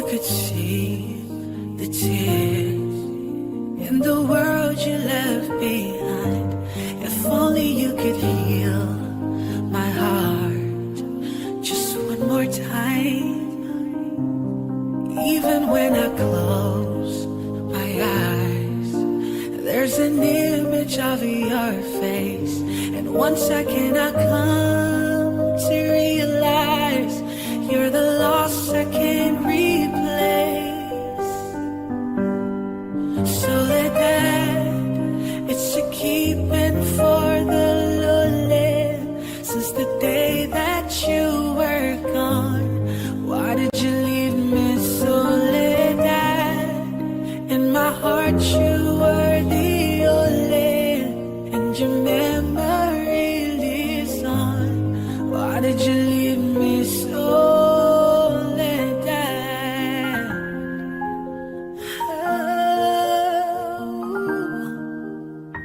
could see the tears in the world you left behind. If only you could heal my heart just one more time. Even when I close my eyes, there's an image of your face. And one second I come to realize you're the loss I can't replace. Soledad, it's a keeping for the lonely. Since the day that you were gone, why did you leave me, Soledad? In my heart you were the only, and your memory lives on. Why did you leave me, Soledad?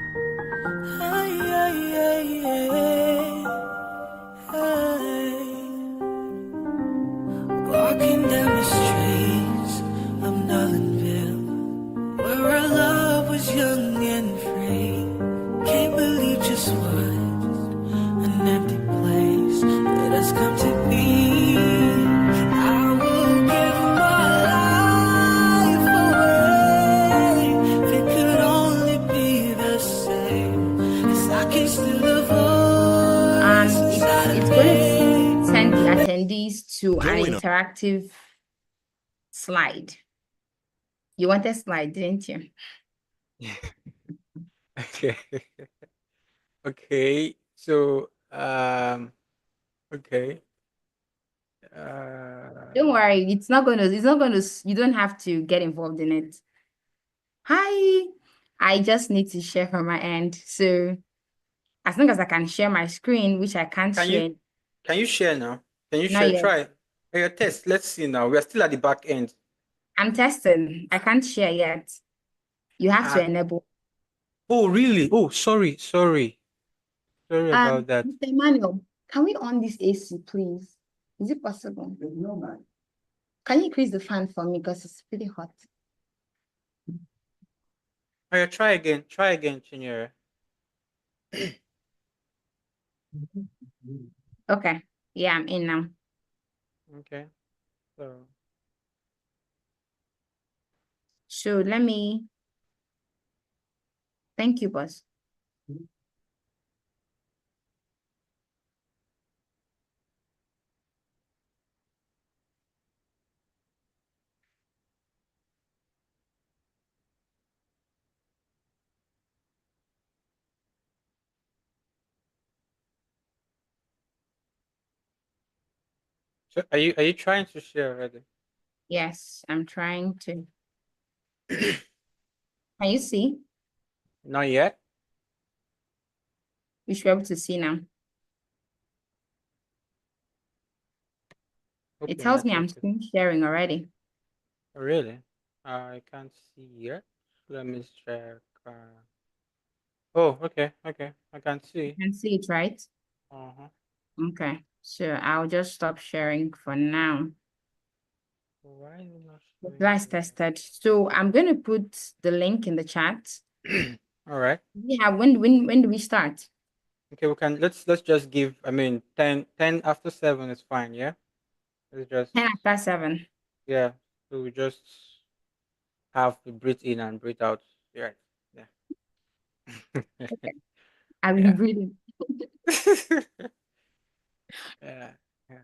Ay, ay, ay, ay, ay. Walking down the streets of Nollenville, where our love was young and free. Can't believe just what an empty place it has come to be. I will give my life away if it could only be the same. 'Cause I can still the voice inside of It's going to me. send the attendees to an interactive slide. You want a slide, didn't you? Okay. Okay. So, okay. Don't worry, it's not gonna, you don't have to get involved in it. Hi, I just need to share from my end. So as long as I can share my screen, which I can't share. Can you share now? Can you Not share? yet. Try. Hey, test. Let's see now. We are still at the back end. I'm testing. I can't share yet. You have to enable. Oh, really? Oh, sorry. Sorry about that. Mr. Emmanuel, can we on this AC, please? Is it possible? No, man. Can you increase the fan for me because it's pretty hot? Oh, yeah, try again. Try again, Chinyere. Okay. Yeah, I'm in now. Okay. So let me. Thank you, boss. So are you trying to share already? Yes, I'm trying to. Can you see? Not yet. You should be able to see now. Okay, It tells me I'm network is- screen sharing already. Oh, really? I can't see yet. Let me check. Oh, okay. I can see. You can see it, right? Uh-huh. Okay. So I'll just stop sharing for now. Why is it not showing That's here? tested. So I'm going to put the link in the chat. All right. Yeah, when do we start? Okay, we can let's just give, I mean, 10 after 7 is fine, yeah? Let's just 10 after 7. yeah. So we just have to breathe in and breathe out. Yeah. Okay. I will Yeah. breathe. Yeah. I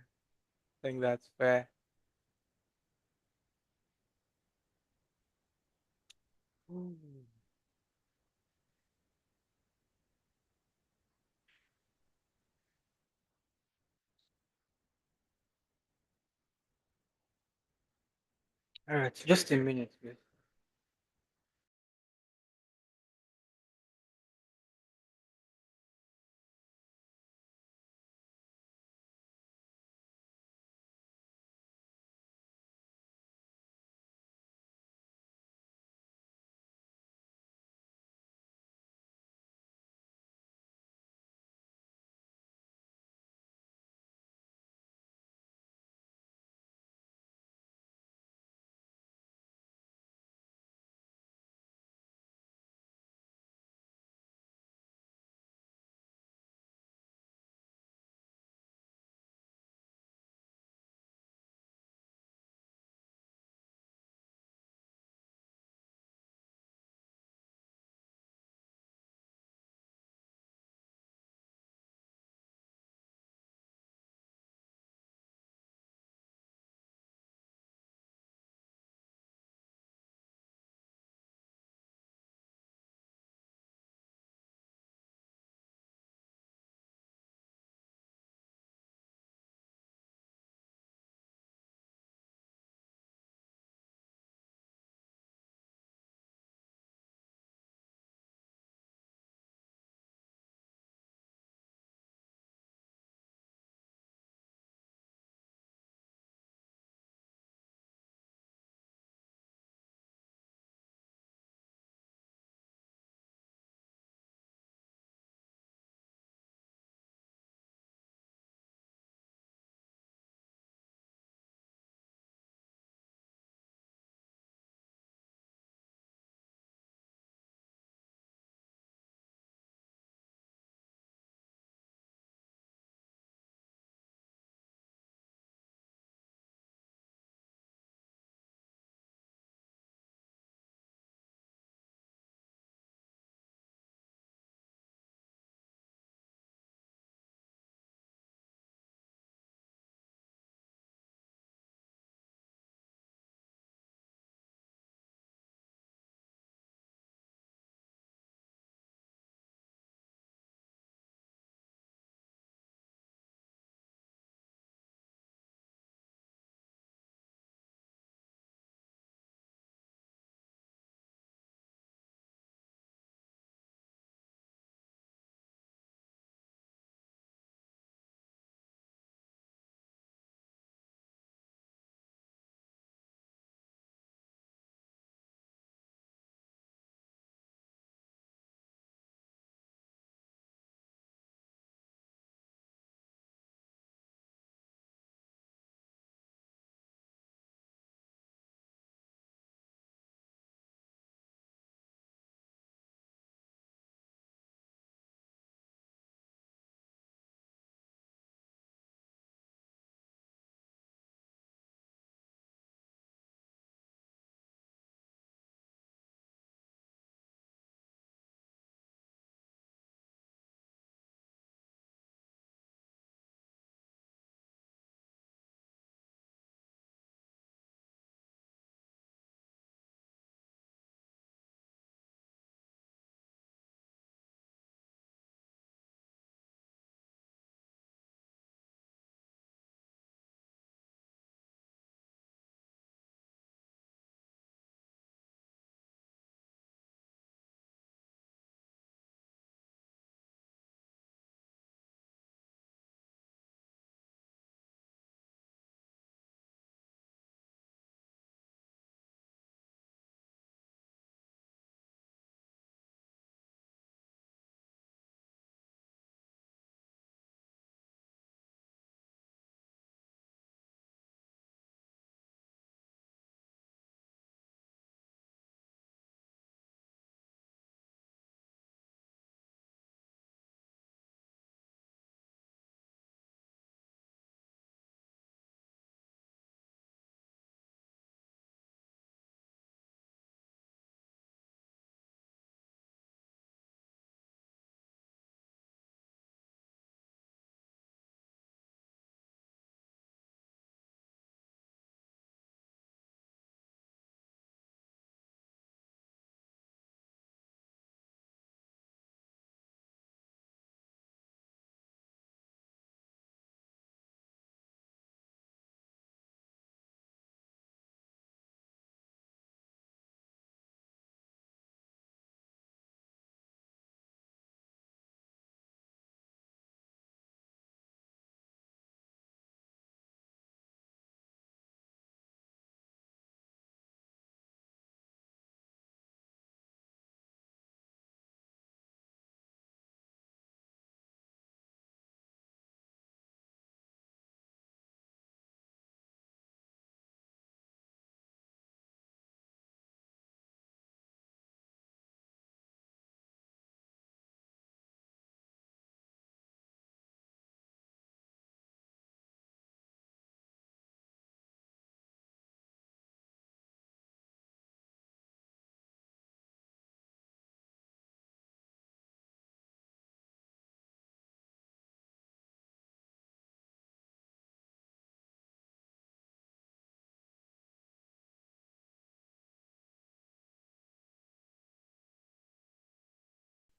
think that's fair. Ooh. All right, just a minute, please.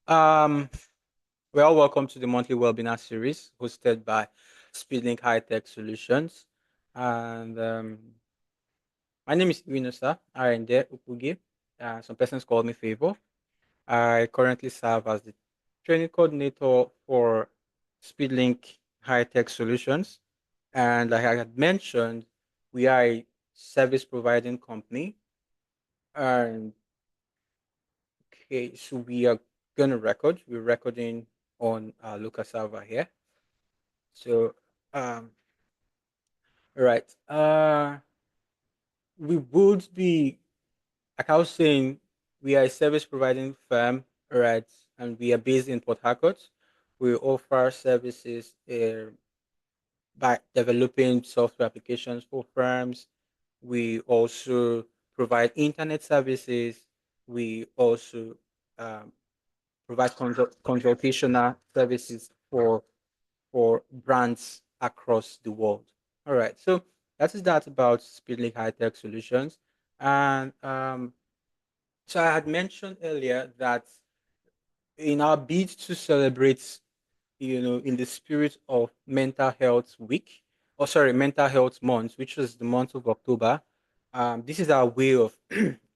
Um, well, welcome to the monthly webinar series hosted by Speedlink High Tech Solutions. And my name is Iwinosa Arende Upugi. Some persons call me Favor. I currently serve as the training coordinator for Speedlink High Tech Solutions. And like I had mentioned, we are a service providing company. And okay, so we are going to record. We're recording on our local server here. So, all right. We would be, like I was saying, we are a service providing firm, right? And we are based in Port Harcourt. We offer services by developing software applications for firms. We also provide internet services. We also um, provide consultational services for brands across the world. All right, so that is that about Speedlink High Tech Solutions. And so I had mentioned earlier that in our bid to celebrate, in the spirit of Mental Health Week, or sorry, Mental Health Month, which was the month of October, this is our way of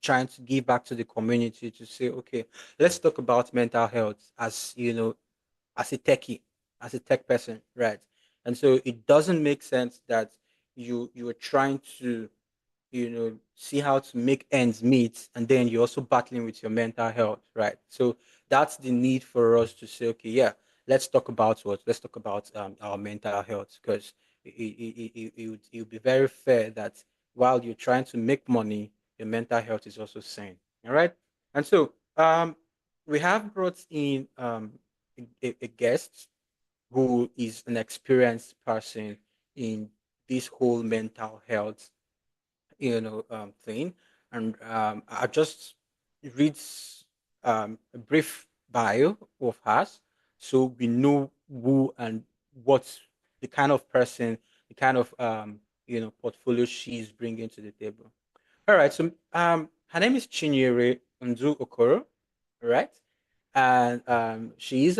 trying to give back to the community to say, okay, let's talk about mental health as as a techie, as a tech person, right? And so it doesn't make sense that you are trying to, see how to make ends meet, and then you're also battling with your mental health, right? So that's the need for us to say, okay, yeah, let's talk about what? Let's talk about our mental health, because it would be very fair that while you're trying to make money, your mental health is also sane. All right. And so we have brought in a guest who is an experienced person in this whole mental health, thing. And I just read a brief bio of hers, so we know who and what the kind of person, the kind of portfolio she's bringing to the table. All right, so her name is Chinyere Ndu Okoro, right? And she's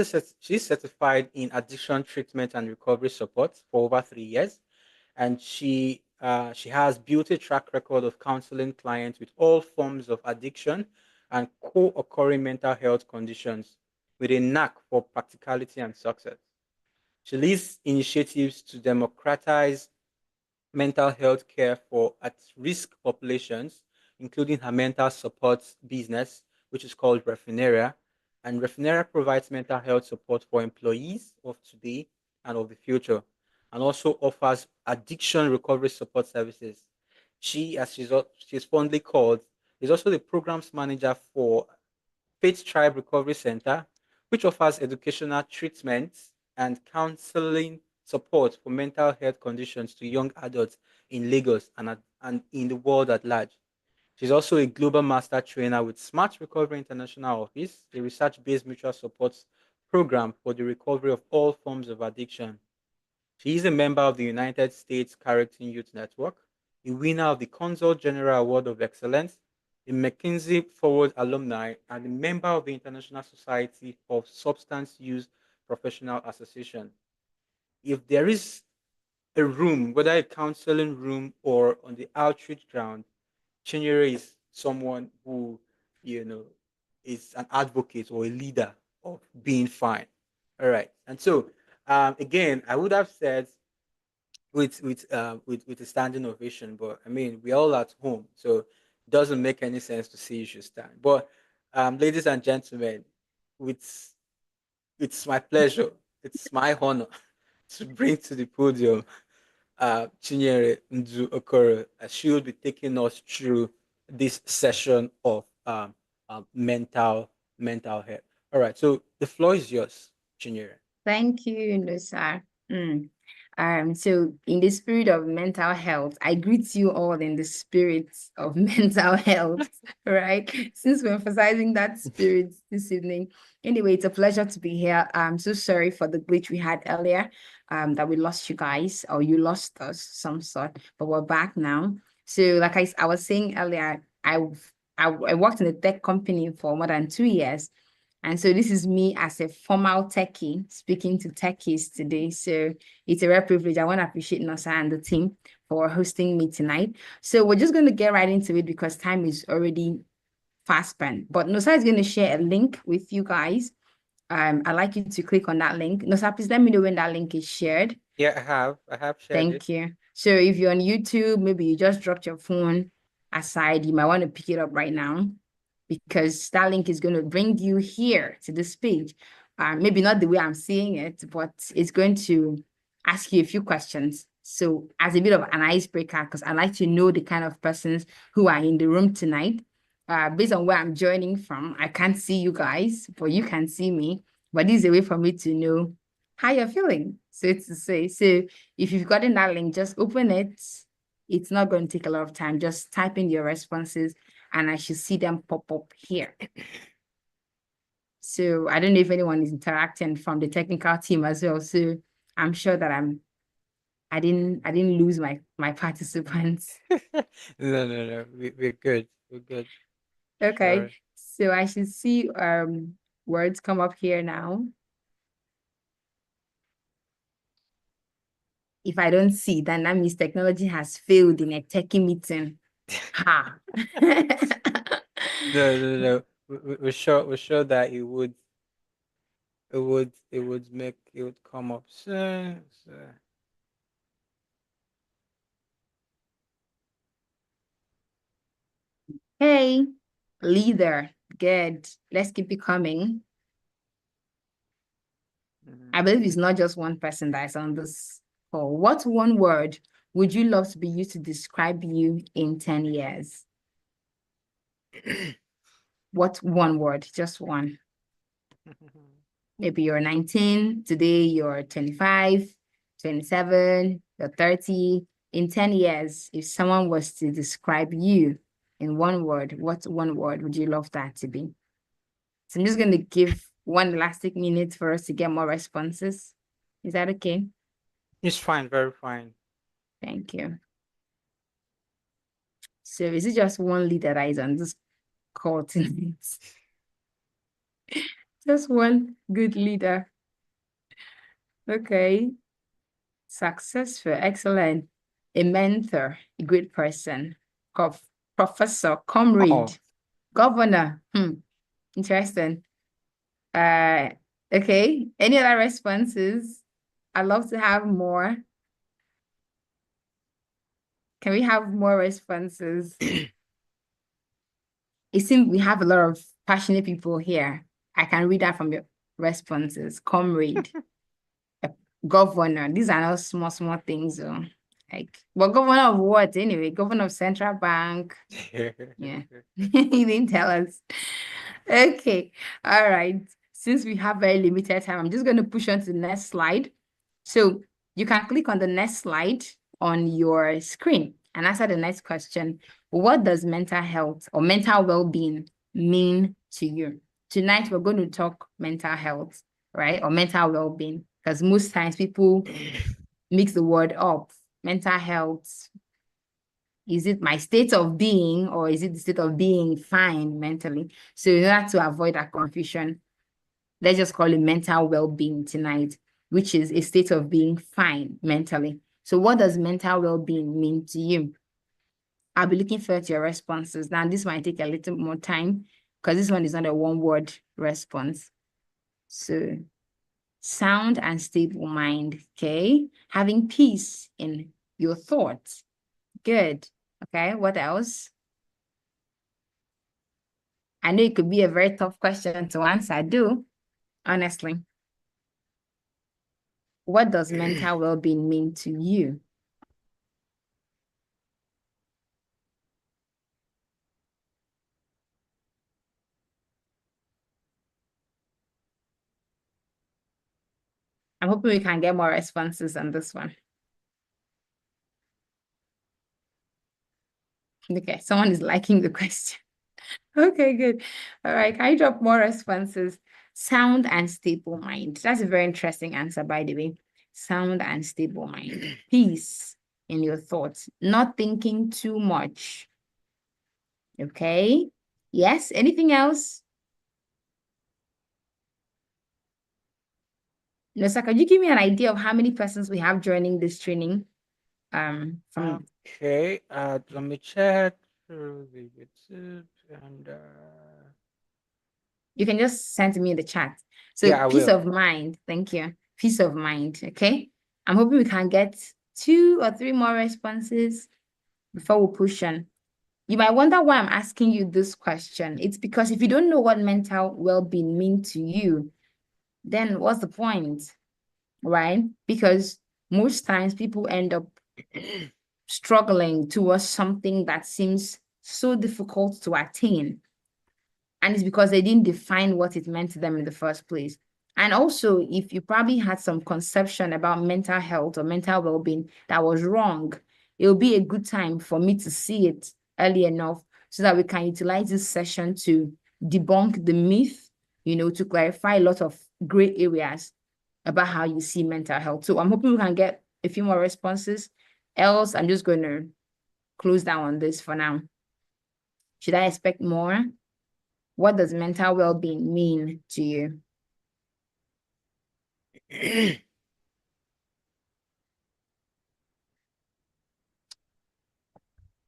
certified in addiction treatment and recovery support for over 3 years, and she has built a track record of counseling clients with all forms of addiction and co-occurring mental health conditions with a knack for practicality and success. She leads initiatives to democratize mental health care for at-risk populations, including her mental support business, which is called Refineria. And Refineria provides mental health support for employees of today and of the future, and also offers addiction recovery support services. She, as she's fondly called, is also the programs manager for Faith Tribe Recovery Center, which offers educational treatments and counseling support for mental health conditions to young adults in Lagos and in the world at large. She's also a global master trainer with Smart Recovery International Office, a research based mutual support program for the recovery of all forms of addiction. She is a member of the United States Carrington Youth Network, a winner of the Consul General Award of Excellence, a McKinsey Forward alumni, and a member of the International Society of Substance Use Professional Association. If there is a room, whether a counseling room or on the outreach ground, Chinyere is someone who, you know, is an advocate or a leader of being fine. All right. And so, again, I would have said with a standing ovation, but I mean, we're all at home, so it doesn't make any sense to say you should stand. But, ladies and gentlemen, with it's my pleasure, it's my honor to bring to the podium Chinyere Ndu Okoro, as she will be taking us through this session of mental health. All right, so the floor is yours, Chinyere. Thank you, Nusa. Mm. So in the spirit of mental health, I greet you all in the spirit of mental health, right? Since we're emphasizing that spirit this evening. Anyway, it's a pleasure to be here. I'm so sorry for the glitch we had earlier, that we lost you guys, or you lost us, some sort, but we're back now. So like I was saying earlier, I worked in a tech company for more than 2 years. And so this is me as a formal techie speaking to techies today. So it's a real privilege. I want to appreciate Nosa and the team for hosting me tonight. So we're just going to get right into it because time is already fast spent. But Nosa is going to share a link with you guys. I'd like you to click on that link. Nosa, please let me know when that link is shared. Yeah, I have shared it. Thank you. So if you're on YouTube, maybe you just dropped your phone aside, you might want to pick it up right now because that link is going to bring you here to this page. Maybe not the way I'm seeing it, but it's going to ask you a few questions. So as a bit of an icebreaker, because I like to know the kind of persons who are in the room tonight. Based on where I'm joining from, I can't see you guys, but you can see me. But this is a way for me to know how you're feeling, so to say. So if you've gotten that link, just open it. It's not going to take a lot of time. Just type in your responses and I should see them pop up here. So I don't know if anyone is interacting from the technical team as well. So I'm sure that I didn't lose my participants. No. We're good. We're good. Okay. Sure. So I should see words come up here now. If I don't see, then that means technology has failed in a techie meeting. Ha. No. We're sure that it would come up soon. So. Hey, leader. Good. Let's keep it coming. I believe it's not just one person that is on this call. What one word would you love to be used to describe you in 10 years? What one word? Just one. Maybe you're 19, today you're 25, 27, you're 30. In 10 years, if someone was to describe you in one word, what one word would you love that to be? So I'm just going to give one elastic minute for us to get more responses. Is that okay? It's fine, very fine. Thank you. So is it just one leader that is on this call tonight? Just one good leader. Okay. Successful, excellent. A mentor, a great person. Professor, comrade, Oh. governor. Interesting. Okay. Any other responses? I'd love to have more. Can we have more responses? It seems we have a lot of passionate people here. I can read that from your responses. Comrade, governor. These are not small things, though. Like, but governor of what anyway? Governor of Central Bank. Yeah, he didn't tell us. Okay, all right. Since we have very limited time, I'm just going to push on to the next slide. So you can click on the next slide on your screen and answer the next question. What does mental health or mental well-being mean to you? Tonight, we're going to talk mental health, right? Or mental well-being, because most times people mix the word up. Mental health, is it my state of being or is it the state of being fine mentally? So in order to avoid that confusion, let's just call it mental well-being tonight, which is a state of being fine mentally. So what does mental well-being mean to you? I'll be looking forward to your responses. Now, this might take a little more time because this one is not a one-word response. So sound and stable mind, okay? Having peace in your thoughts. Good. Okay, what else? I know it could be a very tough question to answer, honestly. What does mental well-being mean to you? I'm hoping we can get more responses on this one. Okay, someone is liking the question. Okay, good. All right, can you drop more responses? Sound and stable mind. That's a very interesting answer, by the way. Sound and stable mind. Peace in your thoughts. Not thinking too much. Okay. Yes, anything else? Nosa, could you give me an idea of how many persons we have joining this training? From Okay, let me check through the YouTube and you can just send me in the chat. So yeah, I peace will. of mind. Thank you. Peace of mind. Okay. I'm hoping we can get 2 or 3 more responses before we push on. You might wonder why I'm asking you this question. It's because if you don't know what mental well-being means to you, then what's the point, right? Because most times people end up struggling towards something that seems so difficult to attain. And it's because they didn't define what it meant to them in the first place. And also, if you probably had some conception about mental health or mental well-being that was wrong, it will be a good time for me to see it early enough so that we can utilize this session to debunk the myth, to clarify a lot of gray areas about how you see mental health. So I'm hoping we can get a few more responses. Else, I'm just going to close down on this for now. Should I expect more? What does mental well-being mean to you?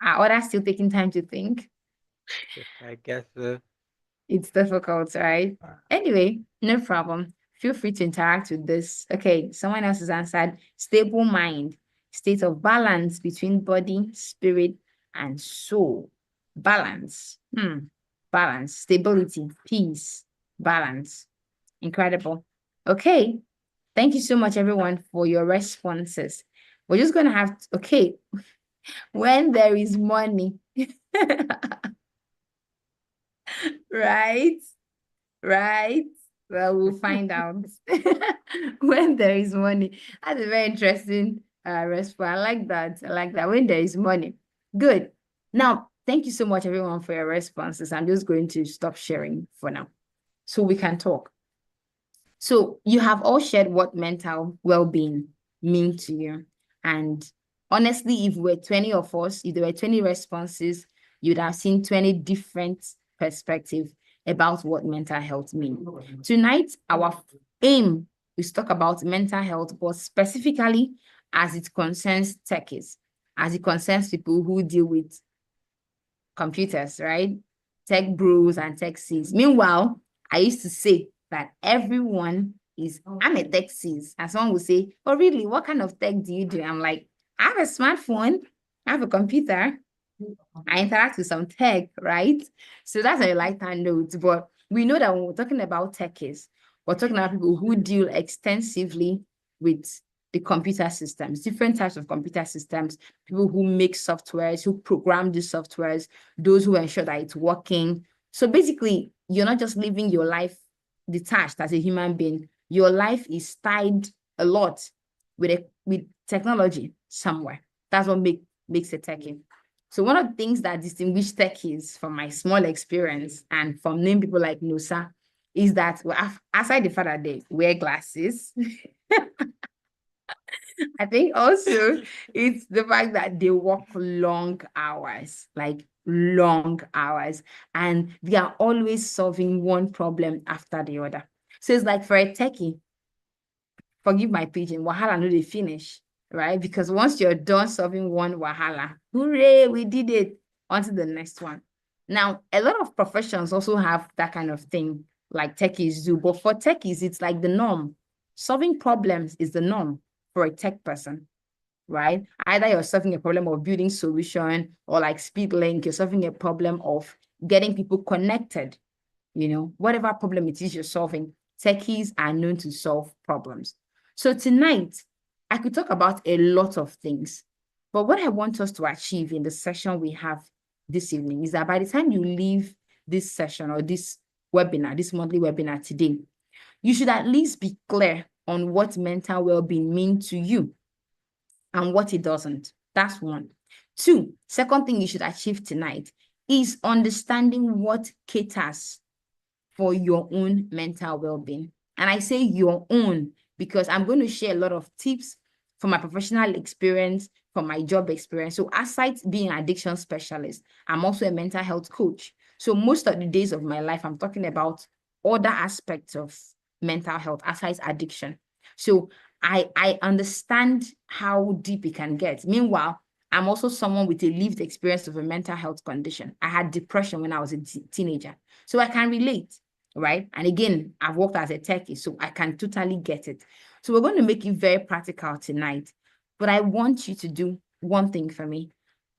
Are others still taking time to think? I guess It's difficult, right? Anyway, no problem. Feel free to interact with this. Okay, someone else has answered stable mind, state of balance between body, spirit, and soul. Balance. Balance, stability, peace, balance. Incredible. Okay. Thank you so much, everyone, for your responses. We're just going to have, okay, when there is money, right? Right? Well, we'll find out when there is money. That's a very interesting response. I like that. I like that. When there is money. Good. Now, thank you so much, everyone, for your responses. I'm just going to stop sharing for now so we can talk. So you have all shared what mental well-being means to you. And honestly, if we're 20 of us, if there were 20 responses, you'd have seen 20 different perspectives about what mental health means. Tonight, our aim is to talk about mental health, but specifically as it concerns techies, as it concerns people who deal with computers, right? Tech bros and tech sis. Meanwhile, I used to say that everyone is, I'm a tech sis. And someone would say, oh, really? What kind of tech do you do? I'm like, I have a smartphone, I have a computer, I interact with some tech, right? So that's a lighter note. But we know that when we're talking about techies, we're talking about people who deal extensively with the computer systems, different types of computer systems, people who make softwares, who program these softwares, those who ensure that it's working. So basically, you're not just living your life detached as a human being. Your life is tied a lot with technology somewhere. That's what makes a techie. So one of the things that distinguish techies from my small experience and from knowing people like Nosa is that, well, aside the fact that they wear glasses, I think also it's the fact that they work long hours, like long hours, and they are always solving one problem after the other. So it's like for a techie, forgive my pidgin, wahala no dey finish, right? Because once you're done solving one wahala, hooray, we did it, on to the next one. Now, a lot of professions also have that kind of thing, like techies do, but for techies, it's like the norm. Solving problems is the norm for a tech person, right? Either you're solving a problem of building solution, or like SpeedLink, you're solving a problem of getting people connected, whatever problem it is you're solving, techies are known to solve problems. So tonight, I could talk about a lot of things, but what I want us to achieve in the session we have this evening is that by the time you leave this session or this webinar, this monthly webinar today, you should at least be clear on what mental well-being means to you and what it doesn't. That's one. Two, second thing you should achieve tonight is understanding what caters for your own mental well-being. And I say your own because I'm going to share a lot of tips from my professional experience, from my job experience. So aside being an addiction specialist, I'm also a mental health coach. So most of the days of my life, I'm talking about other aspects of mental health aside addiction. So I understand how deep it can get. Meanwhile, I'm also someone with a lived experience of a mental health condition. I had depression when I was a teenager. So I can relate, right? And again, I've worked as a techie, so I can totally get it. So we're going to make it very practical tonight. But I want you to do one thing for me.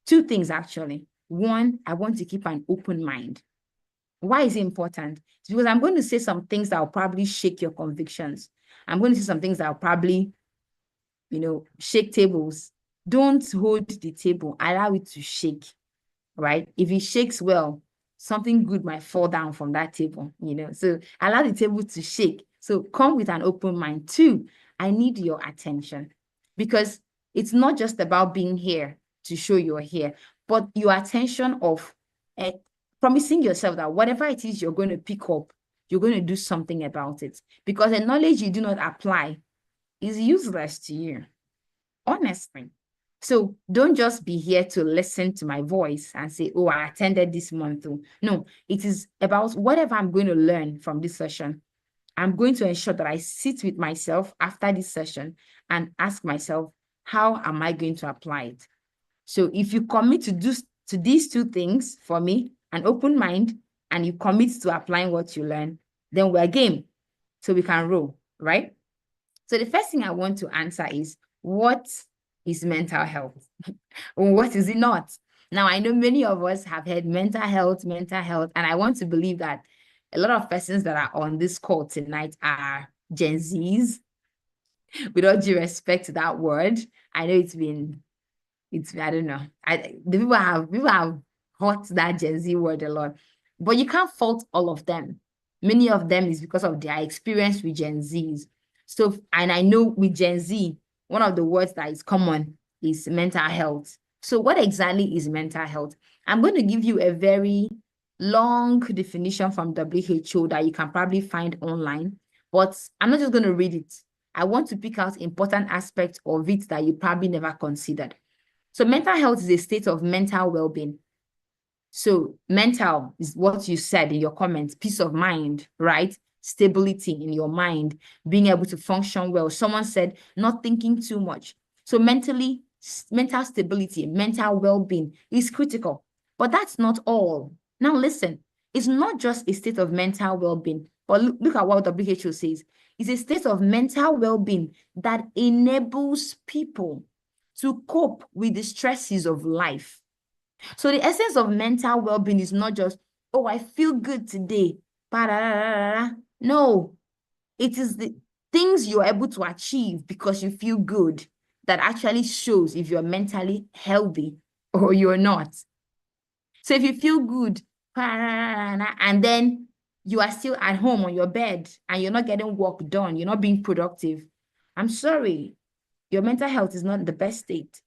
Two things, actually. One, I want to keep an open mind. Why is it important? It's because I'm going to say some things that will probably shake your convictions. I'm going to say some things that will probably, shake tables. Don't hold the table. Allow it to shake, right? If it shakes well, something good might fall down from that table, So allow the table to shake. So come with an open mind. Two, I need your attention because it's not just about being here to show you're here, but your attention of promising yourself that whatever it is you're going to pick up, you're going to do something about it. Because the knowledge you do not apply is useless to you, honestly. So don't just be here to listen to my voice and say, oh, I attended this month. No, it is about whatever I'm going to learn from this session. I'm going to ensure that I sit with myself after this session and ask myself, how am I going to apply it? So if you commit to these two things for me, an open mind, and you commit to applying what you learn, then we're game. So we can roll, right? So the first thing I want to answer is, what is mental health? Or what is it not? Now, I know many of us have heard mental health, and I want to believe that a lot of persons that are on this call tonight are Gen Zs. With all due respect to that word, I know I don't know. The people have hot that Gen Z word a lot, but you can't fault all of them. Many of them is because of their experience with Gen Zs. So, and I know with Gen Z, one of the words that is common is mental health. So what exactly is mental health? I'm going to give you a very long definition from WHO that you can probably find online, but I'm not just going to read it. I want to pick out important aspects of it that you probably never considered. So mental health is a state of mental well-being. So mental is what you said in your comments, peace of mind, right? Stability in your mind, being able to function well. Someone said not thinking too much. So mental stability, mental well-being is critical, but that's not all. Now listen, it's not just a state of mental well-being, but look at what WHO says. It's a state of mental well-being that enables people to cope with the stresses of life. So the essence of mental well-being is not just, oh, I feel good today. No, it is the things you're able to achieve because you feel good that actually shows if you're mentally healthy or you're not. So if you feel good and then you are still at home on your bed and you're not getting work done, you're not being productive, I'm sorry, your mental health is not the best state.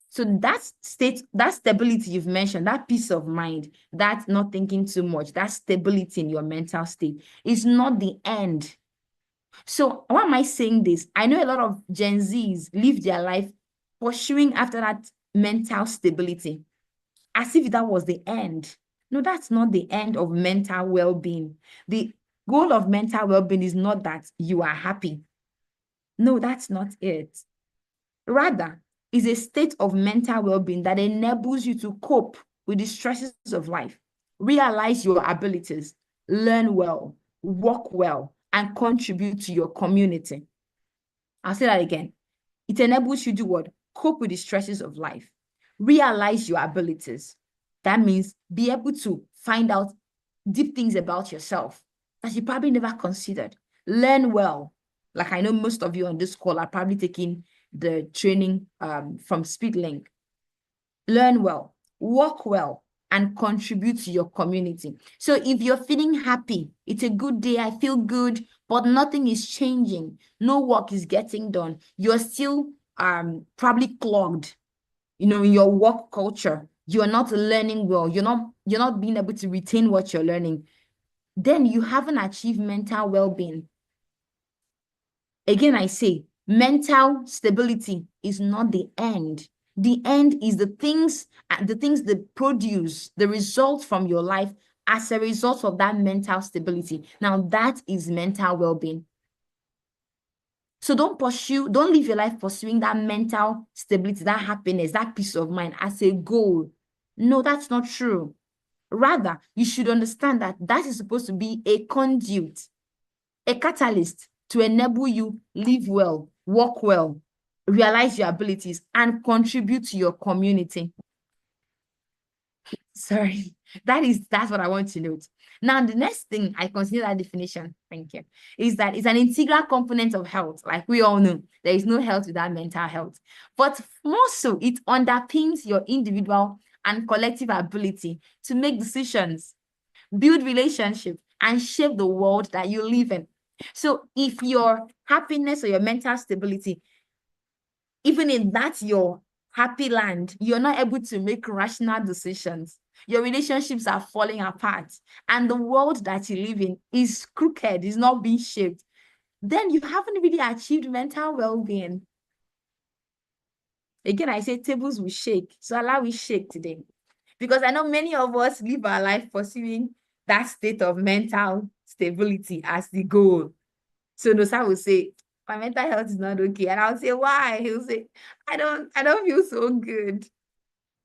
So that state, that stability you've mentioned, that peace of mind, that not thinking too much, that stability in your mental state is not the end. So why am I saying this? I know a lot of Gen Zs live their life pursuing after that mental stability, as if that was the end. No, that's not the end of mental well-being. The goal of mental well-being is not that you are happy. No, that's not it. Rather, is a state of mental well-being that enables you to cope with the stresses of life, realize your abilities, learn well, work well, and contribute to your community. I'll say that again. It enables you to what? Cope with the stresses of life, realize your abilities. That means be able to find out deep things about yourself that you probably never considered. Learn well. Like I know most of you on this call are probably taking the training from Speedlink. Learn well, work well, and contribute to your community. So if you're feeling happy, it's a good day, I feel good, but nothing is changing, no work is getting done, you're still probably clogged, in your work culture, you're not learning well, you're not being able to retain what you're learning, then you haven't achieved mental well-being. Again, I say, mental stability is not the end. The end is the things that produce the results from your life as a result of that mental stability. Now, that is mental well-being. So don't live your life pursuing that mental stability, that happiness, that peace of mind as a goal. No, that's not true. Rather, you should understand that that is supposed to be a conduit, a catalyst to enable you live well, work well, realize your abilities, and contribute to your community. Sorry, that's what I want to note. Now, the next thing I consider that definition, thank you, is that it's an integral component of health. Like we all know, there is no health without mental health. But more so, it underpins your individual and collective ability to make decisions, build relationships, and shape the world that you live in. So if your happiness or your mental stability, even in that your happy land, you're not able to make rational decisions, your relationships are falling apart, and the world that you live in is crooked, is not being shaped, then you haven't really achieved mental well-being. Again, I say tables will shake, so allow it shake today. Because I know many of us live our life pursuing that state of mental stability as the goal. So Nosa will say, my mental health is not okay. And I'll say, why? He'll say, I don't feel so good.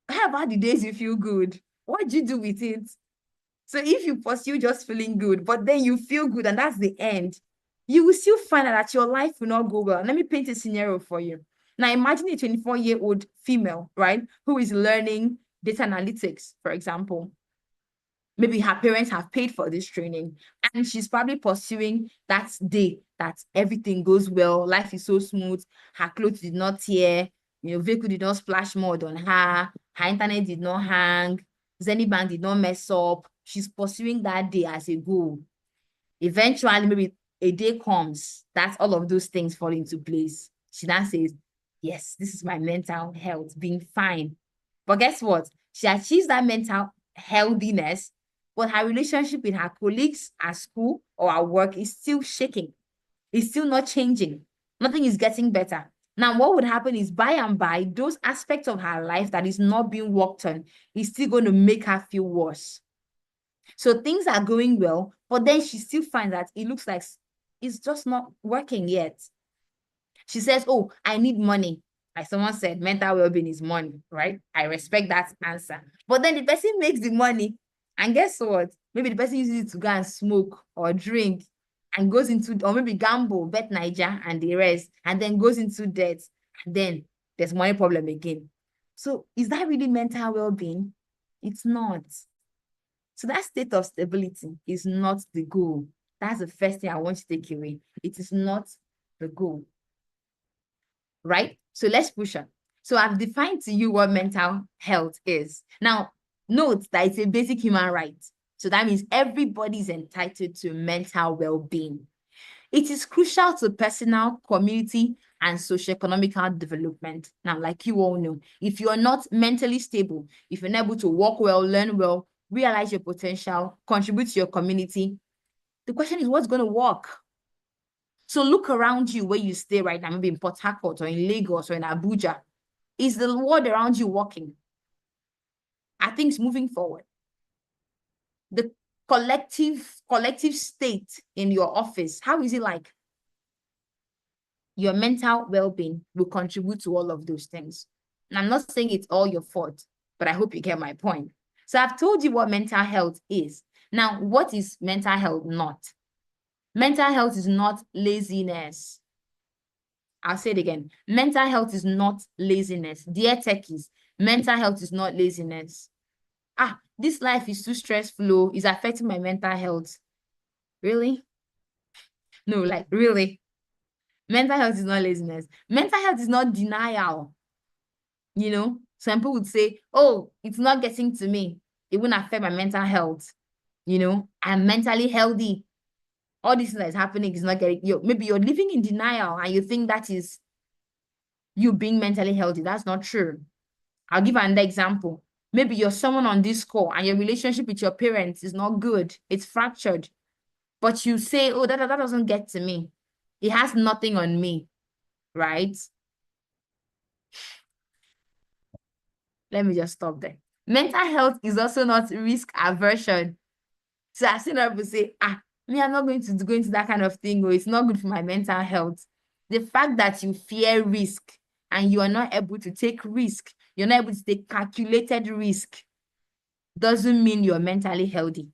How about the days you feel good? What do you do with it? So if you pursue just feeling good, but then you feel good and that's the end, you will still find out that your life will not go well. Let me paint a scenario for you. Now imagine a 24-year-old female, right, who is learning data analytics, for example. Maybe her parents have paid for this training and she's probably pursuing that day that everything goes well, life is so smooth, her clothes did not tear, vehicle did not splash mud on her internet did not hang, Zenny did not mess up. She's pursuing that day as a goal. Eventually, maybe a day comes that all of those things fall into place. She now says, yes, this is my mental health, being fine. But guess what? She achieves that mental healthiness, but her relationship with her colleagues at school or at work is still shaking. It's still not changing. Nothing is getting better. Now, what would happen is by and by, those aspects of her life that is not being worked on is still going to make her feel worse. So things are going well, but then she still finds that it looks like it's just not working yet. She says, oh, I need money. Like someone said, mental well-being is money, right? I respect that answer. But then the person makes the money, and guess what? Maybe the person uses it to go and smoke or drink and goes into, or maybe gamble, bet Niger and the rest, and then goes into debt, and then there's money problem again. So is that really mental well-being? It's not. So that state of stability is not the goal. That's the first thing I want you to take away. It is not the goal. Right? So let's push on. So I've defined to you what mental health is. Now, note that it's a basic human right. So that means everybody is entitled to mental well-being. It is crucial to personal, community, and socioeconomic development. Now, like you all know, if you're not mentally stable, if you're not able to work well, learn well, realize your potential, contribute to your community, the question is what's going to work? So look around you where you stay right now, maybe in Port Harcourt or in Lagos or in Abuja. Is the world around you working? Are things moving forward? The collective state in your office, how is it like? Your mental well-being will contribute to all of those things. And I'm not saying it's all your fault, but I hope you get my point. So I've told you what mental health is. Now, what is mental health not? Mental health is not laziness. I'll say it again. Mental health is not laziness. Dear techies, mental health is not laziness. This life is too stressful. It's affecting my mental health. Really? No, like really? Mental health is not laziness. Mental health is not denial. Some people would say, oh, it's not getting to me. It won't affect my mental health. I'm mentally healthy. All this that is happening is not getting you. Maybe you're living in denial and you think that is you being mentally healthy. That's not true. I'll give another example. Maybe you're someone on this call and your relationship with your parents is not good. It's fractured. But you say, oh, that doesn't get to me. It has nothing on me, right? Let me just stop there. Mental health is also not risk aversion. So I've seen people say, me, I'm not going to go into that kind of thing, or it's not good for my mental health. The fact that you fear risk and you are not able to take risk, you're not able to take calculated risk, doesn't mean you're mentally healthy.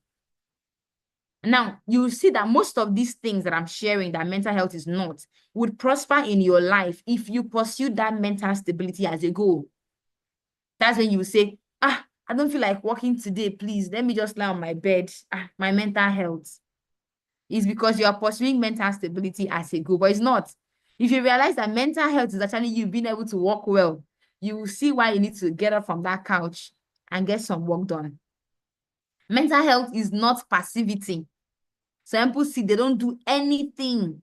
Now, you see that most of these things that I'm sharing that mental health is not, would prosper in your life if you pursue that mental stability as a goal. That's when you say, I don't feel like working today, please. Let me just lie on my bed. My mental health. Is because you are pursuing mental stability as a goal, but it's not. If you realize that mental health is actually you being able to work well, you will see why you need to get up from that couch and get some work done. Mental health is not passivity. Some people see they don't do anything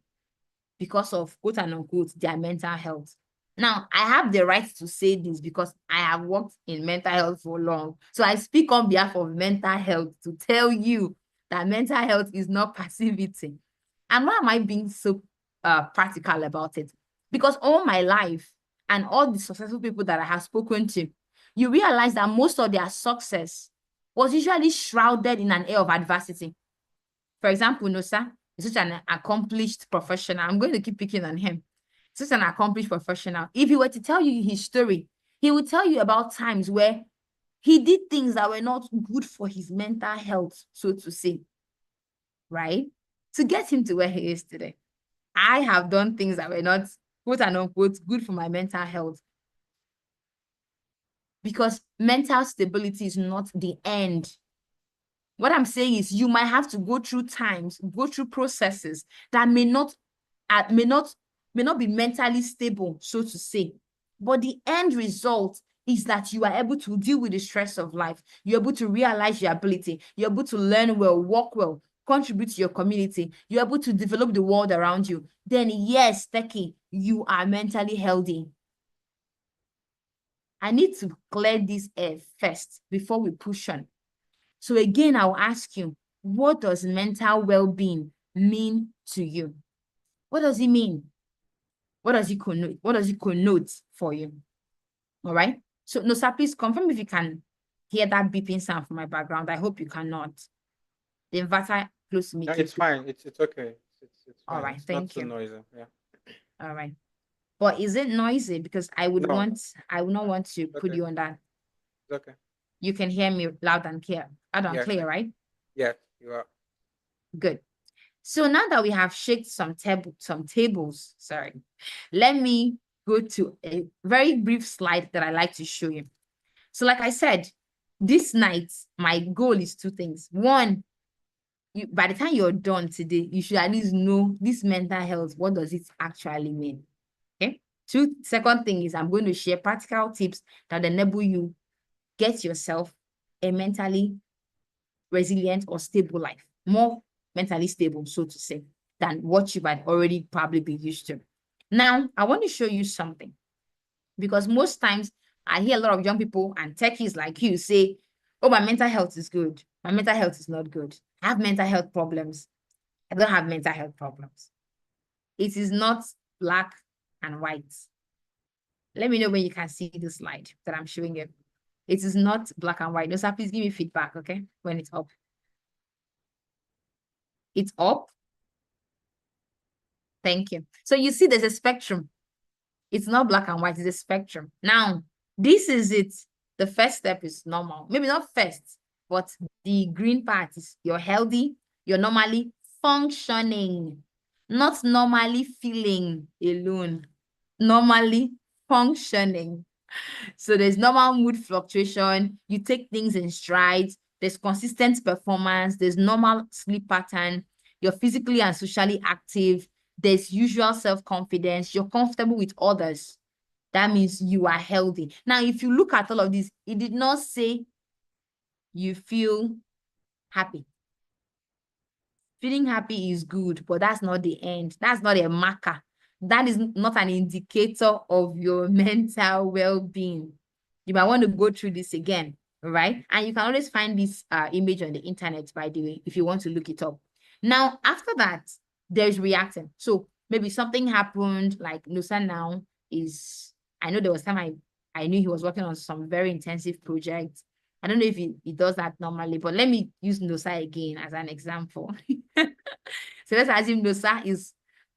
because of quote and unquote their mental health. Now, I have the right to say this because I have worked in mental health for long. So I speak on behalf of mental health to tell you that mental health is not passivity. And why am I being so practical about it? Because all my life and all the successful people that I have spoken to, you realize that most of their success was usually shrouded in an air of adversity. For example, Nosa is such an accomplished professional. I'm going to keep picking on him. Such an accomplished professional. If he were to tell you his story, he would tell you about times where he did things that were not good for his mental health, so to say, right? To get him to where he is today. I have done things that were not, quote and unquote, good for my mental health. Because mental stability is not the end. What I'm saying is you might have to go through times, go through processes that may not be mentally stable, so to say. But the end result is that you are able to deal with the stress of life. You're able to realize your ability. You're able to learn well, work well, contribute to your community. You're able to develop the world around you. Then yes, Teki, you are mentally healthy. I need to clear this air first before we push on. So again, I'll ask you, what does mental well-being mean to you? What does it mean? What does it connote? What does it connote for you? All right. So Nosa, please confirm if you can hear that beeping sound from my background. I hope you cannot. The inverter close to me. Yeah, it's fine. It's okay. It's All fine. right, It's thank not too you. noisy. Yeah. All right. But is it noisy? Because I would No, not want to put okay. you on that. It's okay. You can hear me loud and clear. Yes, Clear, right? yes, you are. Good. So now that we have shaked some tables, sorry, let me go to a very brief slide that I like to show you. So like I said, this night, my goal is two things. One, by the time you're done today, you should at least know this mental health. What does it actually mean? Okay. Second thing is I'm going to share practical tips that enable you get yourself a mentally resilient or stable life, more mentally stable, so to say, than what you might already probably be used to. Now, I want to show you something because most times I hear a lot of young people and techies like you say, oh, my mental health is good. My mental health is not good. I have mental health problems. I don't have mental health problems. It is not black and white. Let me know when you can see the slide that I'm showing you. It is not black and white. No, sir, please give me feedback, okay? When it's up. It's up. Thank you. So you see there's a spectrum. It's not black and white, it's a spectrum. Now, this is it. The first step is normal. Maybe not first, but the green part is you're healthy, you're normally functioning, not normally feeling alone, normally functioning. So there's normal mood fluctuation. You take things in strides. There's consistent performance. There's normal sleep pattern. You're physically and socially active. There's usual self-confidence. You're comfortable with others. That means you are healthy. Now, if you look at all of this, it did not say you feel happy. Feeling happy is good, but that's not the end. That's not a marker. That is not an indicator of your mental well-being. You might want to go through this again, right? And you can always find this image on the internet, by the way, if you want to look it up. Now, after that, there's reacting. So maybe something happened, like Nusa now is, I know there was time I knew he was working on some very intensive projects. I don't know if he does that normally, but let me use Nosa again as an example. So let's assume Nosa is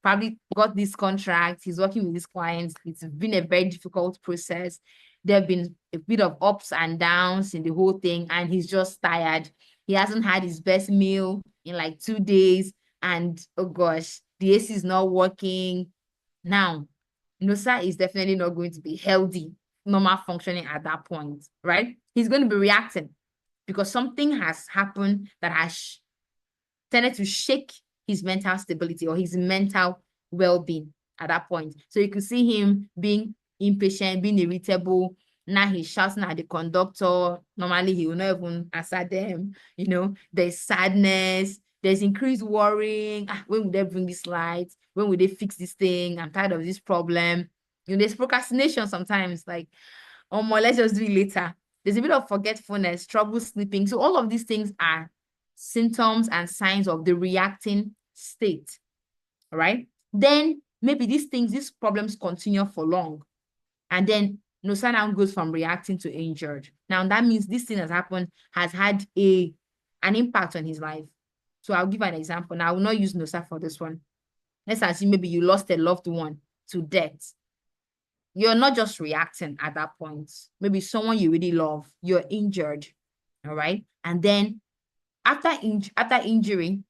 probably got this contract. He's working with his clients. It's been a very difficult process. There have been a bit of ups and downs in the whole thing, and he's just tired. He hasn't had his best meal in like 2 days, and oh gosh, the AC is not working. Now, Nosa is definitely not going to be healthy, normal functioning at that point, right? He's going to be reacting because something has happened that has tended to shake his mental stability or his mental well-being at that point. So you could see him being impatient, being irritable. Now he's shouting at the conductor. Normally he will not even answer them. You know, there's sadness, there's increased worrying. When will they bring this light? When will they fix this thing? I'm tired of this problem. You know, there's procrastination sometimes, like, oh, let's just do it later. There's a bit of forgetfulness, trouble sleeping. So all of these things are symptoms and signs of the reacting state. All right. Then maybe these problems continue for long. And then Nosa now goes from reacting to injured. Now that means this thing has happened, has had an impact on his life. So I'll give an example. Now I will not use Nosa for this one. Let's assume maybe you lost a loved one to death. You're not just reacting at that point. Maybe someone you really love, you're injured. All right. And then after injury,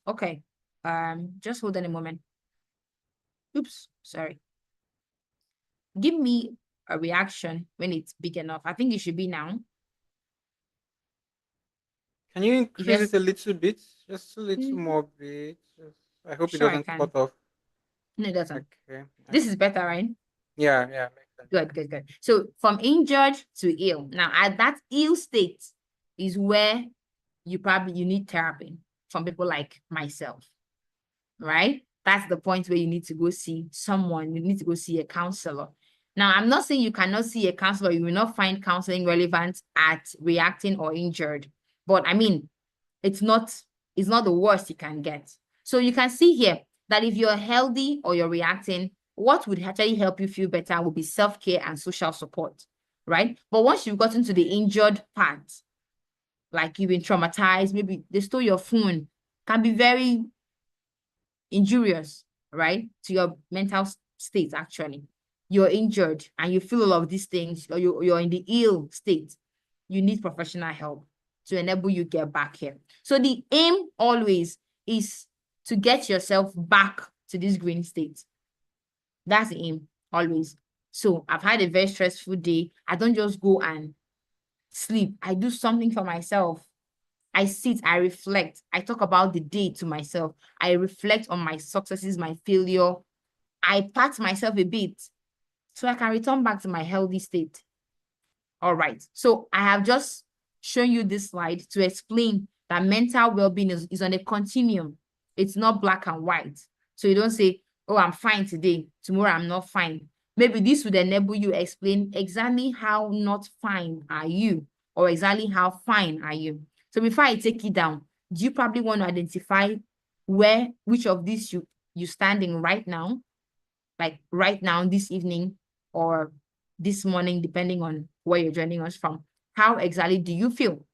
okay, just hold on a moment. Oops, sorry. Give me a reaction when it's big enough. I think it should be now. Can you increase Yes. it a little bit? Just a little more bit. I hope Sure, it I doesn't can. cut off. No, it doesn't. Okay. This is better, right? Yeah, makes sense. Good. So from injured to ill. Now, at that ill state is where you need therapy from people like myself, right? That's the point where you need to go see someone. You need to go see a counselor. Now, I'm not saying you cannot see a counselor. You will not find counseling relevant at reacting or injured. But I mean, it's not the worst you can get. So you can see here that if you're healthy or you're reacting, what would actually help you feel better would be self-care and social support, right? But once you've gotten to the injured part, like you've been traumatized, maybe they stole your phone, can be very injurious, right? To your mental state, actually. You're injured and you feel all of these things, or you're in the ill state. You need professional help to enable you get back here. So the aim always is to get yourself back to this green state. That's the aim, always. So I've had a very stressful day. I don't just go and sleep. I do something for myself. I sit, I reflect. I talk about the day to myself. I reflect on my successes, my failure. I pat myself a bit so I can return back to my healthy state. All right. So I have just shown you this slide to explain that mental well-being is on a continuum. It's not black and white. So you don't say, oh, I'm fine today. Tomorrow, I'm not fine. Maybe this would enable you explain exactly how not fine are you, or exactly how fine are you. So before I take it down, do you probably want to identify which of these you standing right now, like right now, this evening, or this morning, depending on where you're joining us from? How exactly do you feel?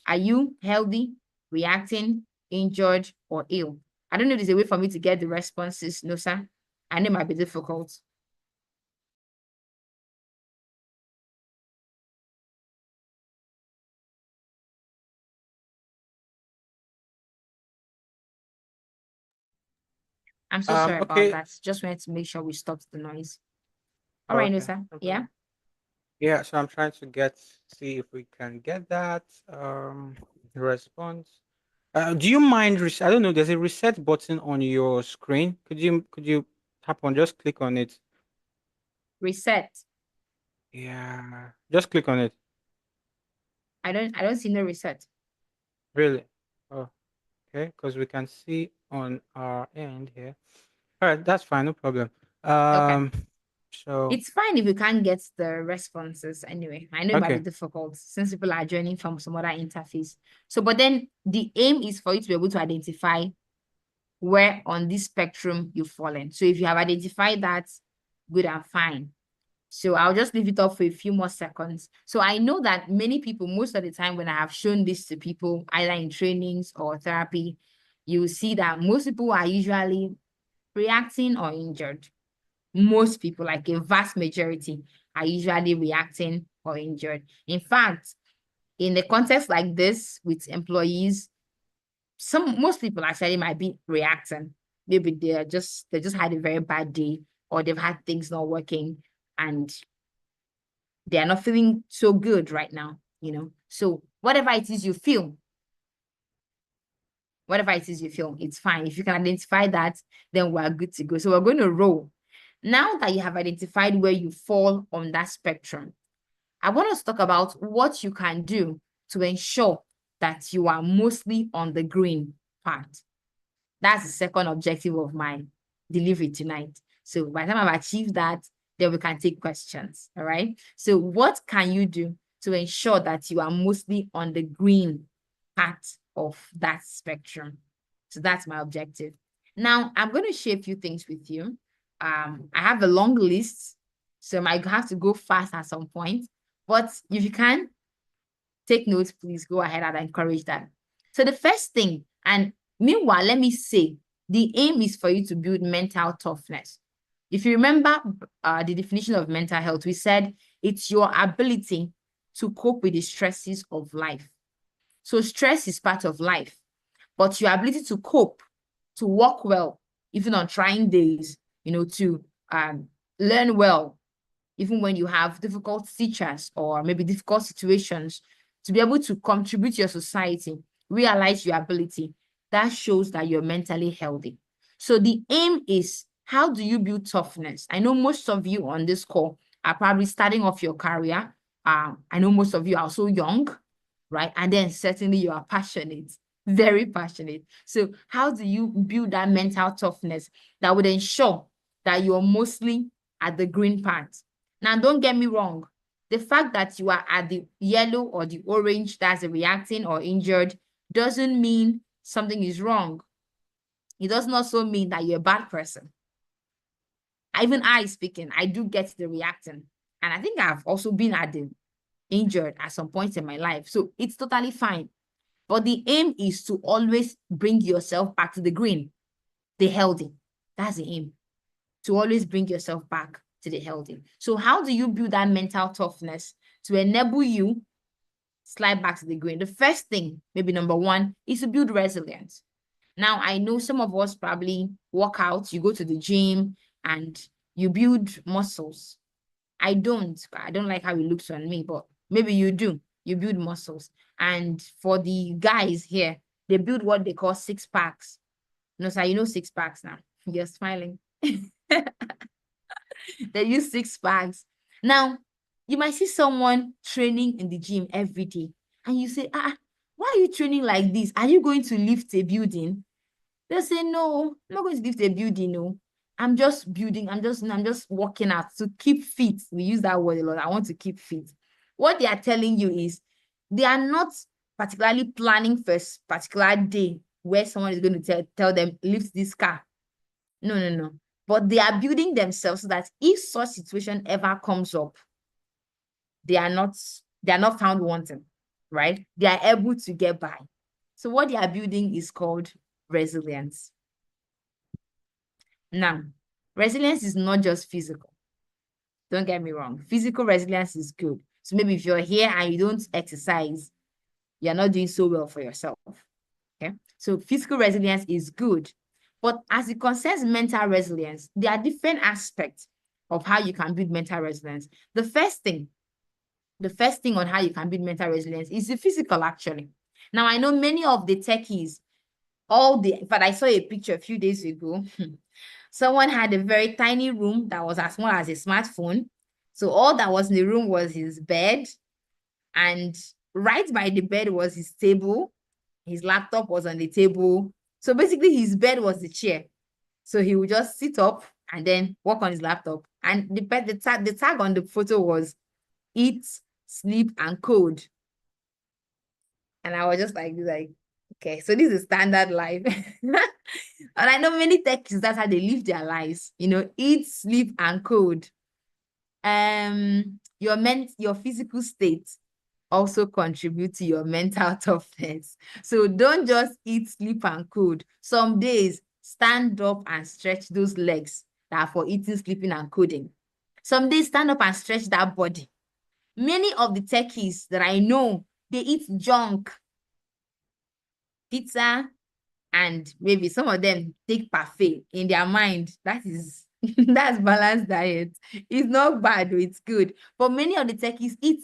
Are you healthy, reacting, injured, or ill? I don't know if there's a way for me to get the responses, Nosa. I know it might be difficult. I'm so sorry about Okay. that. Just wanted to make sure we stopped the noise. All right, Okay. Nosa. No Yeah. problem. Yeah, so I'm trying to see if we can get that response. Do you mind? I don't know. There's a reset button on your screen. Could you tap on? Just click on it. Reset. Yeah, just click on it. I don't see no reset. Really? Oh, okay. Because we can see on our end here. All right, that's fine. No problem. Okay. So It's fine if you can't get the responses anyway. I know it might be okay. difficult since people are joining from some other interface. So, but then the aim is for you to be able to identify where on this spectrum you've fallen. So if you have identified that, good and fine. So I'll just leave it up for a few more seconds. So I know that many people, most of the time when I have shown this to people, either in trainings or therapy, you will see that most people are usually reacting or injured. Most people, like a vast majority, are usually reacting or injured. In fact, in a context like this with employees, most people actually might be reacting. Maybe they just had a very bad day, or they've had things not working and they are not feeling so good right now, So whatever it is you feel, it's fine. If you can identify that, then we're good to go. So we're going to roll. Now that you have identified where you fall on that spectrum, I want us to talk about what you can do to ensure that you are mostly on the green part. That's the second objective of my delivery tonight. So by the time I've achieved that, then we can take questions. All right. So what can you do to ensure that you are mostly on the green part of that spectrum? So that's my objective. Now I'm going to share a few things with you. I have a long list, so I might have to go fast at some point. But if you can take notes, please go ahead and encourage that. So the first thing, and meanwhile, let me say, the aim is for you to build mental toughness. If you remember the definition of mental health, we said it's your ability to cope with the stresses of life. So stress is part of life, but your ability to cope, to work well, even on trying days, to learn well, even when you have difficult teachers or maybe difficult situations, to be able to contribute to your society, realize your ability, that shows that you're mentally healthy. So the aim is, how do you build toughness? I know most of you on this call are probably starting off your career. I know most of you are so young, right? And then certainly you are passionate, very passionate. So how do you build that mental toughness that would ensure that you're mostly at the green part? Now, don't get me wrong. The fact that you are at the yellow or the orange, that's a reacting or injured, doesn't mean something is wrong. It doesn't also mean that you're a bad person. Even I speaking, I do get the reacting. And I think I've also been at the injured at some point in my life. So it's totally fine. But the aim is to always bring yourself back to the green, the healthy. That's the aim, to always bring yourself back to the healthy. So how do you build that mental toughness to enable you slide back to the green? The first thing, maybe number one, is to build resilience. Now, I know some of us probably work out, you go to the gym and you build muscles. I don't like how it looks on me, but maybe you do. You build muscles. And for the guys here, they build what they call six packs. No, sir, you know six packs now. You're smiling. They use six packs. Now, you might see someone training in the gym every day, and you say, why are you training like this? Are you going to lift a building? They'll say, no, I'm not going to lift a building, no. I'm just building, I'm just working out to keep fit. We use that word a lot. I want to keep fit. What they are telling you is they are not particularly planning for a particular day where someone is going to tell them, lift this car. No. But they are building themselves so that if such situation ever comes up, they are not found wanting, right? They are able to get by. So what they are building is called resilience. Now, resilience is not just physical. Don't get me wrong. Physical resilience is good. So maybe if you're here and you don't exercise, you're not doing so well for yourself. Okay. So physical resilience is good. But as it concerns mental resilience, there are different aspects of how you can build mental resilience. The first thing on how you can build mental resilience is the physical, actually. Now, I know many of the techies, but I saw a picture a few days ago. Someone had a very tiny room that was as small as a smartphone. So all that was in the room was his bed, and right by the bed was his table. His laptop was on the table. So basically his bed was the chair. So he would just sit up and then work on his laptop. And the tag on the photo was eat, sleep, and code. And I was just like, okay, so this is standard life. And I know many techies, that's how they live their lives, eat, sleep, and code. Your physical state also contribute to your mental toughness. So don't just eat, sleep, and code. Some days, stand up and stretch those legs that are for eating, sleeping, and coding. Some days stand up and stretch that body. Many of the techies that I know, they eat junk, pizza, and maybe some of them take parfait in their mind. That is that's balanced diet. It's not bad, it's good. But many of the techies eat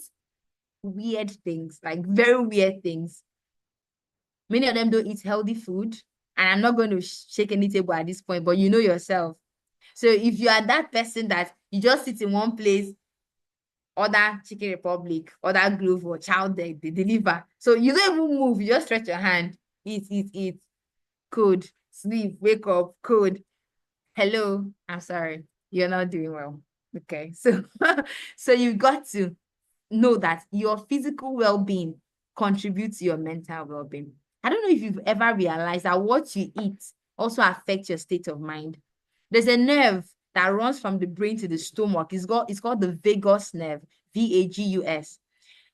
weird things, like very weird things. Many of them don't eat healthy food. And I'm not going to shake any table at this point, but you know yourself. So if you are that person that you just sit in one place, order Chicken Republic, order Grove or Child, they deliver. So you don't even move, you just stretch your hand, eat, code, sleep, wake up, code. Hello, I'm sorry, you're not doing well. Okay, so so you've got to know that your physical well-being contributes to your mental well-being. I don't know if you've ever realized that what you eat also affects your state of mind. There's a nerve that runs from the brain to the stomach. It's called the vagus nerve, VAGUS.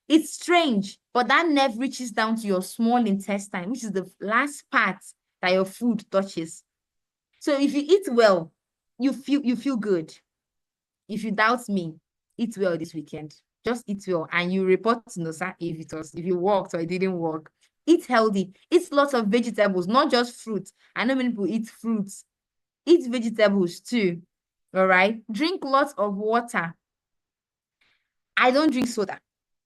It's strange, but that nerve reaches down to your small intestine, which is the last part that your food touches. So if you eat well, you feel good. If you doubt me, eat well this weekend. Just eat well, and you report to NOSA if you worked or it didn't work. Eat healthy. Eat lots of vegetables, not just fruits. I know many people eat fruits. Eat vegetables too. All right. Drink lots of water. I don't drink soda.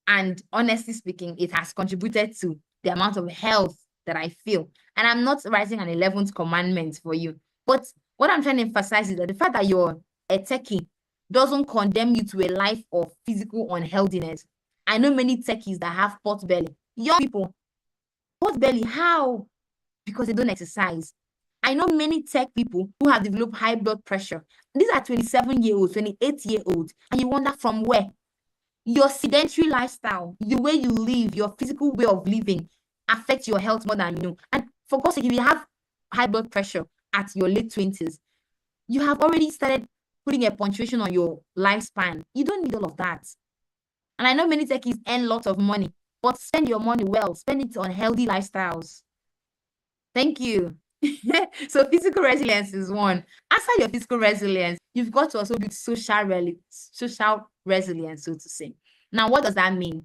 And honestly speaking, it has contributed to the amount of health that I feel. And I'm not writing an 11th commandment for you. But what I'm trying to emphasize is that the fact that you're a techie doesn't condemn you to a life of physical unhealthiness. I know many techies that have pot belly. Young people, pot belly, how? Because they don't exercise. I know many tech people who have developed high blood pressure. These are 27-year-olds, 28-year-olds, and you wonder from where? Your sedentary lifestyle, the way you live, your physical way of living affects your health more than you know. And for God's sake, if you have high blood pressure at your late 20s, you have already started putting a punctuation on your lifespan. You don't need all of that. And I know many techies earn lots of money, but spend your money well. Spend it on healthy lifestyles. Thank you. So physical resilience is one. After your physical resilience, you've got to also build social resilience, so to say. Now, what does that mean?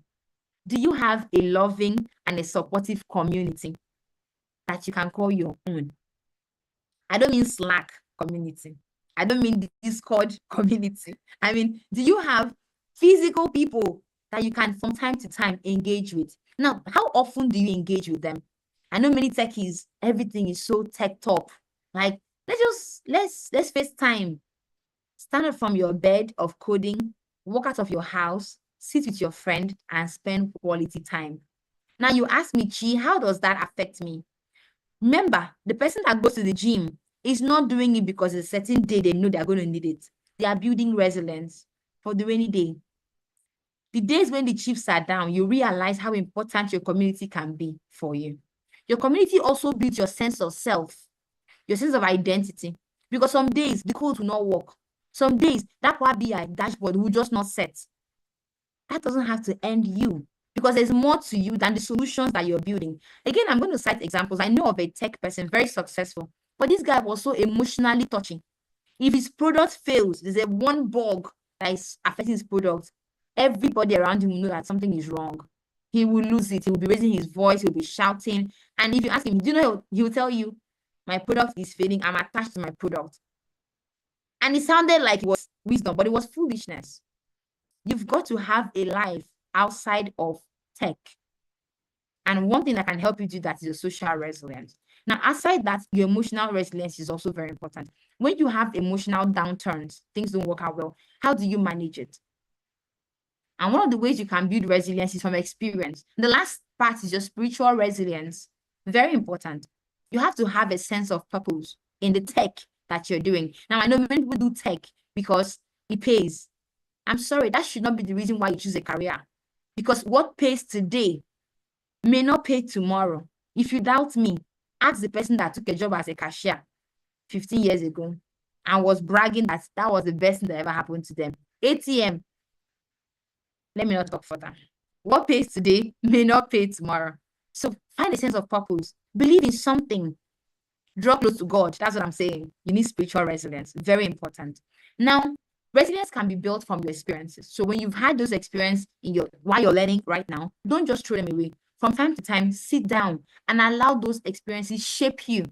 Do you have a loving and a supportive community that you can call your own? I don't mean Slack community. I don't mean the Discord community. I mean, do you have physical people that you can from time to time engage with? Now, how often do you engage with them? I know many techies, everything is so tech top. Like, let's FaceTime. Stand up from your bed of coding, walk out of your house, sit with your friend, and spend quality time. Now you ask me, Chi, how does that affect me? Remember, the person that goes to the gym is not doing it because a certain day they know they're going to need it. They are building resilience for the rainy day. The days when the chips are down, you realize how important your community can be for you. Your community also builds your sense of self, your sense of identity. Because some days the code will not work. Some days that Power BI dashboard will just not set. That doesn't have to end you, because there's more to you than the solutions that you're building. Again, I'm going to cite examples. I know of a tech person, very successful, but this guy was so emotionally touching. If his product fails, there's a one bug that is affecting his product, everybody around him will know that something is wrong. He will lose it. He will be raising his voice. He'll be shouting. And if you ask him, do you know, he will tell you, my product is failing. I'm attached to my product. And it sounded like it was wisdom, but it was foolishness. You've got to have a life outside of tech. And one thing that can help you do that is your social resilience. Now, aside that, your emotional resilience is also very important. When you have emotional downturns, things don't work out well, how do you manage it? And one of the ways you can build resilience is from experience. The last part is your spiritual resilience. Very important. You have to have a sense of purpose in the tech that you're doing. Now, I know many people do tech because it pays. I'm sorry, that should not be the reason why you choose a career. Because what pays today may not pay tomorrow. If you doubt me, ask the person that took a job as a cashier 15 years ago and was bragging that that was the best thing that ever happened to them. ATM. Let me not talk further. What pays today may not pay tomorrow. So find a sense of purpose. Believe in something. Draw close to God. That's what I'm saying. You need spiritual resilience. Very important. Now, resilience can be built from your experiences. So when you've had those experiences while you're learning right now, don't just throw them away. From time to time, sit down and allow those experiences shape you.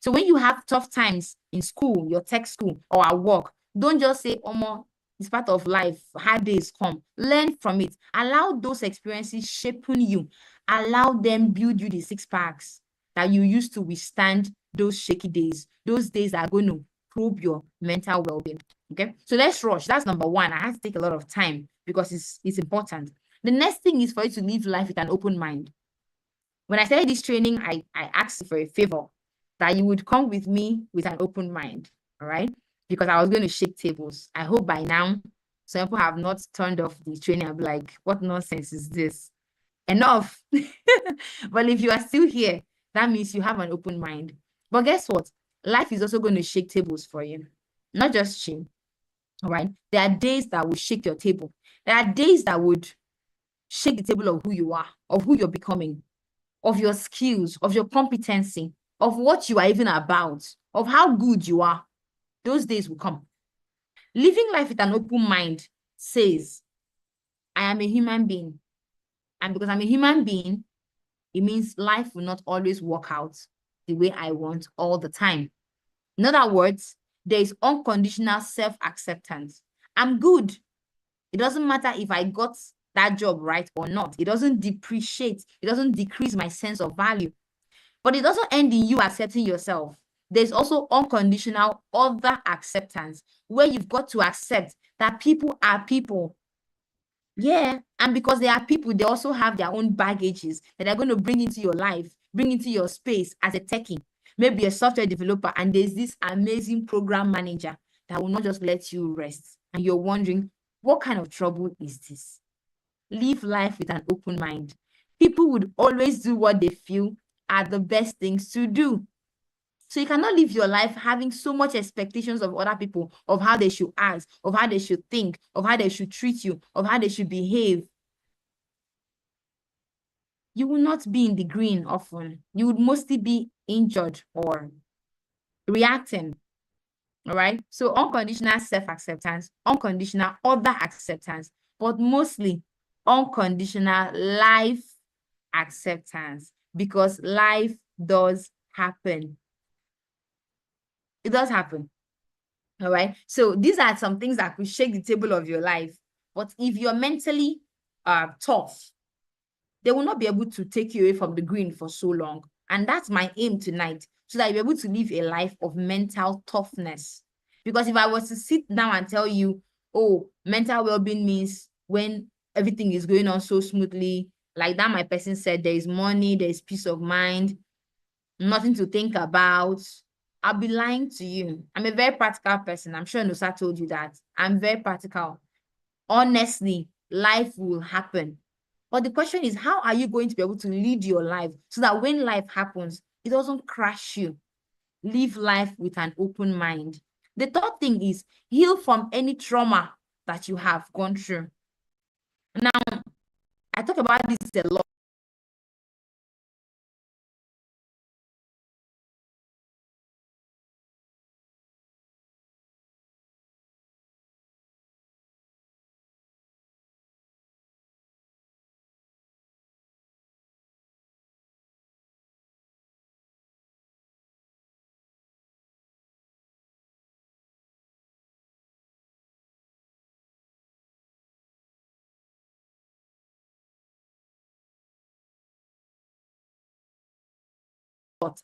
So when you have tough times in school, your tech school, or at work, don't just say, "Omo, it's part of life. Hard days come." Learn from it. Allow those experiences shaping you. Allow them build you the six packs that you use to withstand those shaky days. Those days are going to probe your mental well-being. Okay, so let's rush. That's number one. I have to take a lot of time because it's important. The next thing is for you to live life with an open mind. When I started this training, I asked for a favor that you would come with me with an open mind, all right? Because I was going to shake tables. I hope by now, some people have not turned off the training and be like, "What nonsense is this?" Enough. But if you are still here, that means you have an open mind. But guess what? Life is also going to shake tables for you. Not just shame, all right? There are days that will shake your table. There are days that would shake the table of who you are, of who you're becoming, of your skills, of your competency, of what you are even about, of how good you are. Those days will come. Living life with an open mind says, I am a human being. And because I'm a human being, it means life will not always work out the way I want all the time. In other words, there is unconditional self-acceptance. I'm good. It doesn't matter if I got that job right or not. It doesn't depreciate. It doesn't decrease my sense of value. But it doesn't end in you accepting yourself. There's also unconditional other acceptance, where you've got to accept that people are people. Yeah, and because they are people, they also have their own baggages that they're going to bring into your life, bring into your space as a techie, maybe a software developer, and there's this amazing program manager that will not just let you rest. And you're wondering, what kind of trouble is this? Live life with an open mind. People would always do what they feel are the best things to do. So you cannot live your life having so much expectations of other people, of how they should act, of how they should think, of how they should treat you, of how they should behave. You will not be in the green often. You would mostly be injured or reacting. All right. So unconditional self-acceptance, unconditional other acceptance, but mostly unconditional life acceptance, because life does happen. It does happen. All right. So these are some things that could shake the table of your life. But if you're mentally tough, they will not be able to take you away from the green for so long. And that's my aim tonight, so that you're able to live a life of mental toughness. Because if I was to sit down and tell you, oh, mental well-being means when everything is going on so smoothly, like that my person said, there is money, there is peace of mind, nothing to think about, I'll be lying to you. I'm a very practical person. I'm sure Nusa told you that. I'm very practical. Honestly, life will happen. But the question is, how are you going to be able to lead your life so that when life happens, it doesn't crash you? Live life with an open mind. The third thing is heal from any trauma that you have gone through. Now, I talk about this a lot.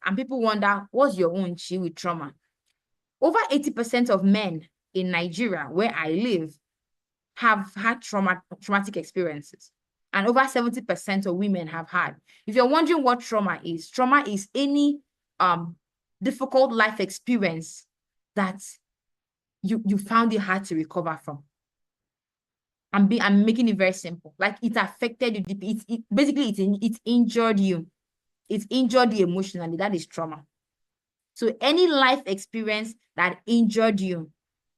And people wonder, what's your own chi with trauma? Over 80% of men in Nigeria, where I live, have had traumatic experiences. And over 70% of women have had. If you're wondering what trauma is any difficult life experience that you found it hard to recover from. I'm making it very simple. Like, it affected you. It injured you. It injured you emotionally. That is trauma. So any life experience that injured you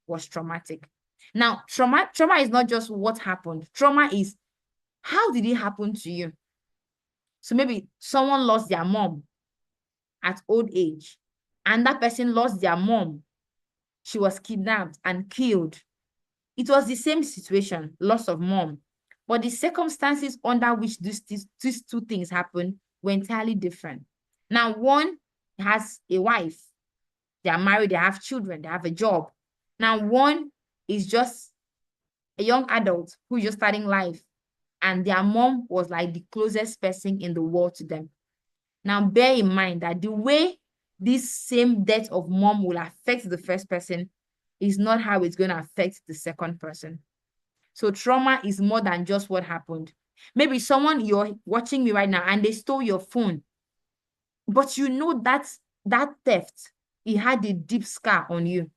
was traumatic. Now, trauma is not just what happened. Trauma is, how did it happen to you? So maybe someone lost their mom at old age. and that person lost their mom. She was kidnapped and killed. It was the same situation, loss of mom, but the circumstances under which these two things happened were entirely different. Now, one has a wife, they are married, they have children, they have a job. Now, one is just a young adult who is just starting life, and their mom was like the closest person in the world to them. Now, bear in mind that the way this same death of mom will affect the first person is not how it's going to affect the second person. So trauma is more than just what happened. Maybe someone, you're watching me right now and they stole your phone, but you know that theft, it had a deep scar on you.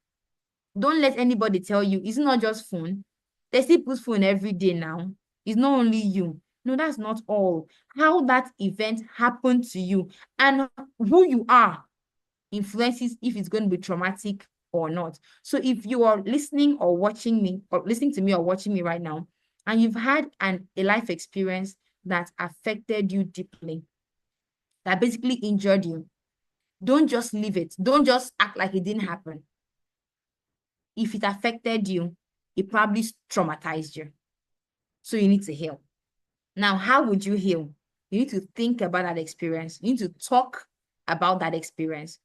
Don't let anybody tell you it's not just phone. They still put phone every day now. It's not only you. No, that's not all. How that event happened to you and who you are influences if it's going to be traumatic or not. So if you are listening or watching me, or listening to me or watching me right now, and you've had a life experience that affected you deeply, that basically injured you, don't just leave it. Don't just act like it didn't happen. If it affected you, it probably traumatized you. So you need to heal. Now, how would you heal? You need to think about that experience. You need to talk about that experience.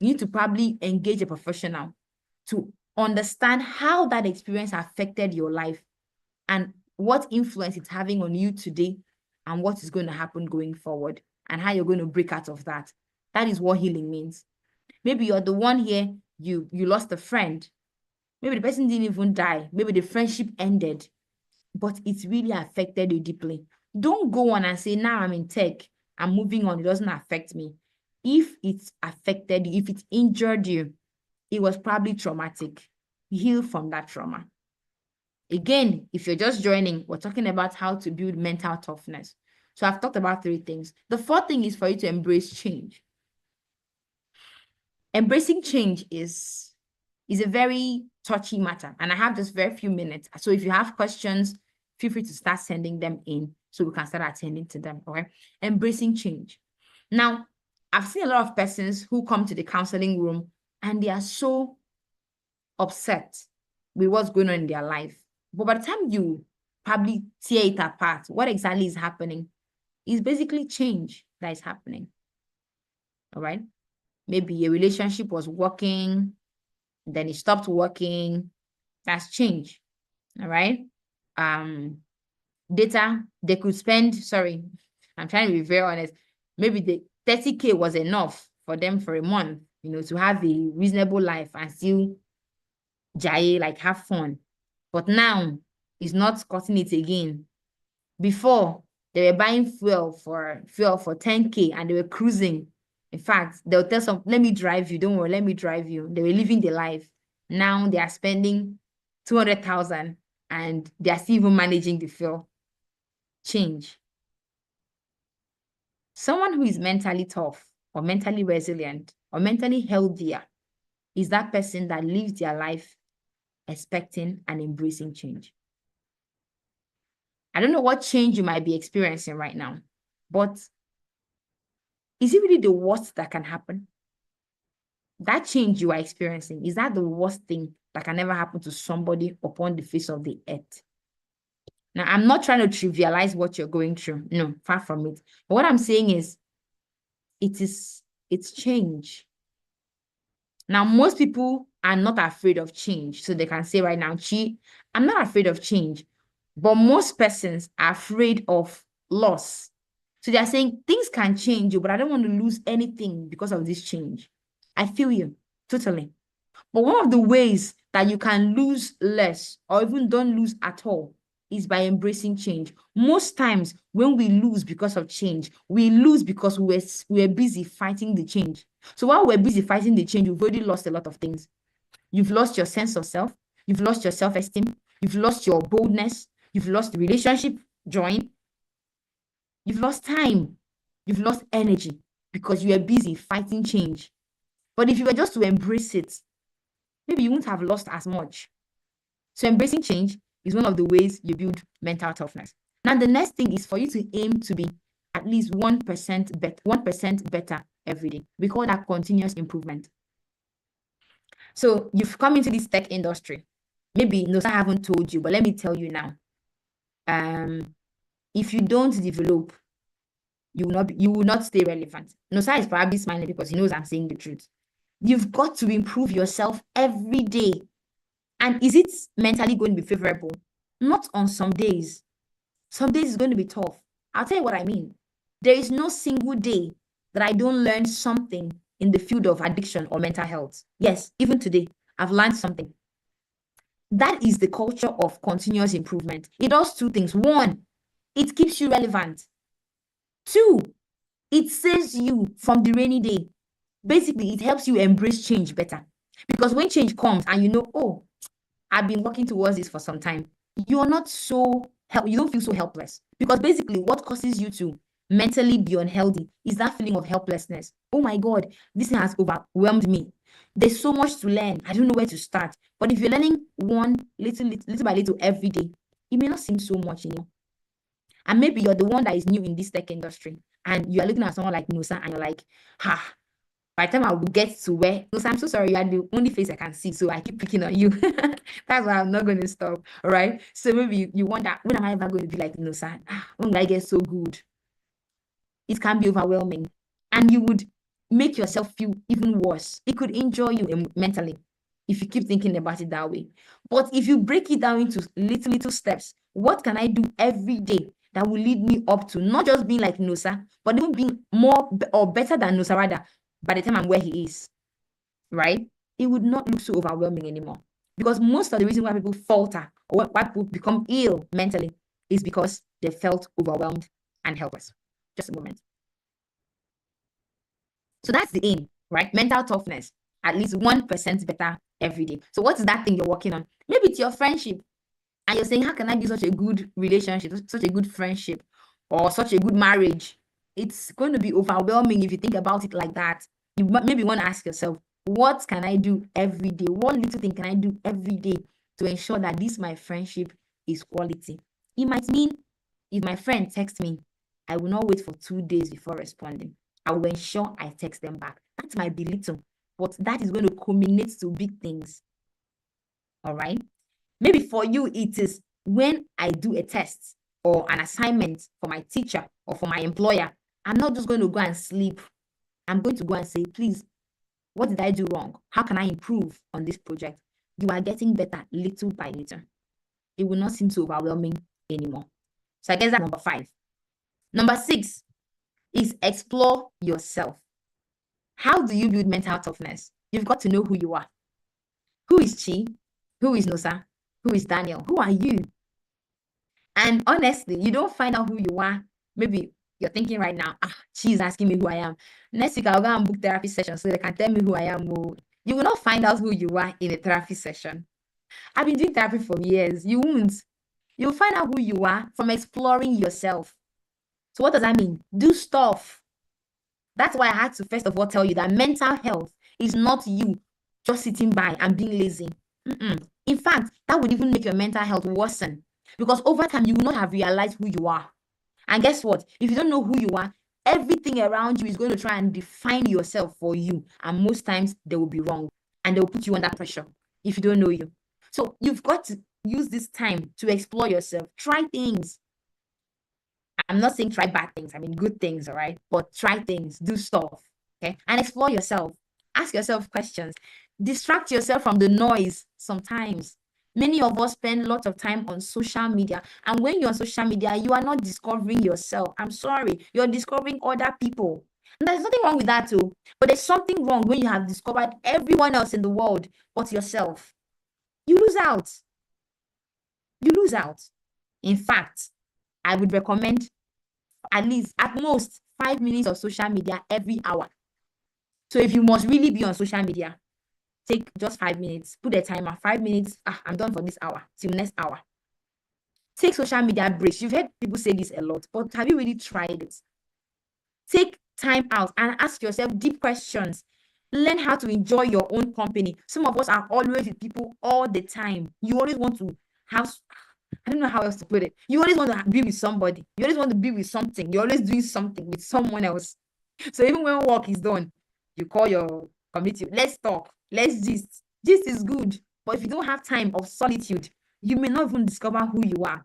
You need to probably engage a professional to understand how that experience affected your life and what influence it's having on you today and what is going to happen going forward and how you're going to break out of that. That is what healing means. Maybe you're the one here, you lost a friend. Maybe the person didn't even die. Maybe the friendship ended, but it really affected you deeply. Don't go on and say, now I'm in tech, I'm moving on, it doesn't affect me. If it's affected you, if it injured you, it was probably traumatic. Heal from that trauma. Again, if you're just joining, we're talking about how to build mental toughness. So I've talked about 3 things. The 4th thing is for you to embrace change. Embracing change is a very touchy matter, and I have just very few minutes. So if you have questions, feel free to start sending them in so we can start attending to them, okay? Embracing change. Now, I've seen a lot of persons who come to the counseling room and they are so upset with what's going on in their life. But by the time you probably tear it apart, what exactly is happening is basically change that is happening, all right? Maybe a relationship was working, then it stopped working. That's change, all right? Data, they could spend, sorry, I'm trying to be very honest, maybe the 30K was enough for them for a month, to have a reasonable life and still like have fun. But now it's not cutting it again. Before, they were buying fuel for 10K and they were cruising. In fact, they'll tell some, let me drive you, don't worry, let me drive you. They were living their life. Now they are spending 200,000 and they are still even managing the fuel. Change. Someone who is mentally tough or mentally resilient or mentally healthier is that person that lives their life expecting and embracing change. I don't know what change you might be experiencing right now, but is it really the worst that can happen? That change you are experiencing, is that the worst thing that can ever happen to somebody upon the face of the earth? Now, I'm not trying to trivialize what you're going through. No, far from it. But what I'm saying is, it's change. Now, most people are not afraid of change. So they can say right now, I'm not afraid of change. But most persons are afraid of loss. So they're saying things can change you, but I don't want to lose anything because of this change. I feel you, totally. But one of the ways that you can lose less or even don't lose at all is by embracing change. Most times when we lose because of change, we lose because we're busy fighting the change. So while we're busy fighting the change, we've already lost a lot of things. You've lost your sense of self. You've lost your self-esteem. You've lost your boldness. You've lost the relationship joy. You've lost time. You've lost energy because you are busy fighting change. But if you were just to embrace it, maybe you wouldn't have lost as much. So embracing change is one of the ways you build mental toughness. Now, the next thing is for you to aim to be at least 1% better every day. We call that continuous improvement. So you've come into this tech industry. Maybe Nosa haven't told you, but let me tell you now. If you don't develop, you will not stay relevant. Nosa is probably smiling because he knows I'm saying the truth. You've got to improve yourself every day. And is it mentally going to be favorable? Not on some days. Some days it's going to be tough. I'll tell you what I mean. There is no single day that I don't learn something in the field of addiction or mental health. Yes, even today, I've learned something. That is the culture of continuous improvement. It does two things. One, it keeps you relevant. Two, it saves you from the rainy day. Basically, it helps you embrace change better. Because when change comes and you know, oh, I've been working towards this for some time, you're not so you don't feel so helpless. Because basically, what causes you to mentally be unhealthy is that feeling of helplessness. Oh my God, this has overwhelmed me. There's so much to learn. I don't know where to start. But if you're learning one little by little every day, it may not seem so much, And maybe you're the one that is new in this tech industry, and you are looking at someone like Nosa, and you're like, by the time I will get to where, Nosa, I'm so sorry, you are the only face I can see, so I keep picking on you. That's why I'm not going to stop. All right. So maybe you wonder, when am I ever going to be like Nosa? When will I get so good? It can be overwhelming, and you would make yourself feel even worse. It could injure you mentally if you keep thinking about it that way. But if you break it down into little steps, what can I do every day that will lead me up to not just being like Nosa, but even being more or better than Nosa rather by the time I'm where he is, right? It would not look so overwhelming anymore. Because most of the reason why people falter or why people become ill mentally is because they felt overwhelmed and helpless. Just a moment. So that's the aim, right? Mental toughness, at least 1% better every day. So what is that thing you're working on? Maybe it's your friendship. And you're saying, how can I be such a good relationship, such a good friendship, or such a good marriage? It's going to be overwhelming if you think about it like that. You maybe want to ask yourself, what can I do every day? What little thing can I do every day to ensure that this my friendship is quality? It might mean if my friend texts me, I will not wait for 2 days before responding. I will ensure I text them back. That might be little, but that is going to culminate to big things. All right. Maybe for you, it is when I do a test or an assignment for my teacher or for my employer, I'm not just going to go and sleep. I'm going to go and say, please, what did I do wrong? How can I improve on this project? You are getting better little by little. It will not seem so overwhelming anymore. So I guess that's number 5. Number 6 is explore yourself. How do you build mental toughness? You've got to know who you are. Who is Chi? Who is Nosa? Who is Daniel? Who are you? And honestly, you don't find out who you are. Maybe you're thinking right now, she's asking me who I am. Next week, I'll go and book therapy session so they can tell me who I am. You will not find out who you are in a therapy session. I've been doing therapy for years. You won't. You'll find out who you are from exploring yourself. So what does that mean? Do stuff. That's why I had to first of all tell you that mental health is not you just sitting by and being lazy. In fact, that would even make your mental health worsen because over time, you will not have realized who you are. And guess what? If you don't know who you are, everything around you is going to try and define yourself for you. And most times, they will be wrong and they will put you under pressure if you don't know you. So you've got to use this time to explore yourself. Try things. I'm not saying try bad things. I mean good things, all right? But try things. Do stuff, okay? And explore yourself. Ask yourself questions. Distract yourself from the noise sometimes. Many of us spend lots of time on social media. And when you're on social media, you are not discovering yourself. I'm sorry. You're discovering other people. And there's nothing wrong with that too. But there's something wrong when you have discovered everyone else in the world but yourself. You lose out. You lose out. In fact, I would recommend at least, at most, 5 minutes of social media every hour. So if you must really be on social media, take just 5 minutes, put a timer, 5 minutes, I'm done for this hour, till next hour. Take social media breaks. You've heard people say this a lot, but have you really tried it? Take time out and ask yourself deep questions. Learn how to enjoy your own company. Some of us are always with people all the time. You always want to have, I don't know how else to put it. You always want to be with somebody. You always want to be with something. You're always doing something with someone else. So even when work is done, you call your community. Let's talk. Let's gist. This is good. But if you don't have time of solitude, you may not even discover who you are.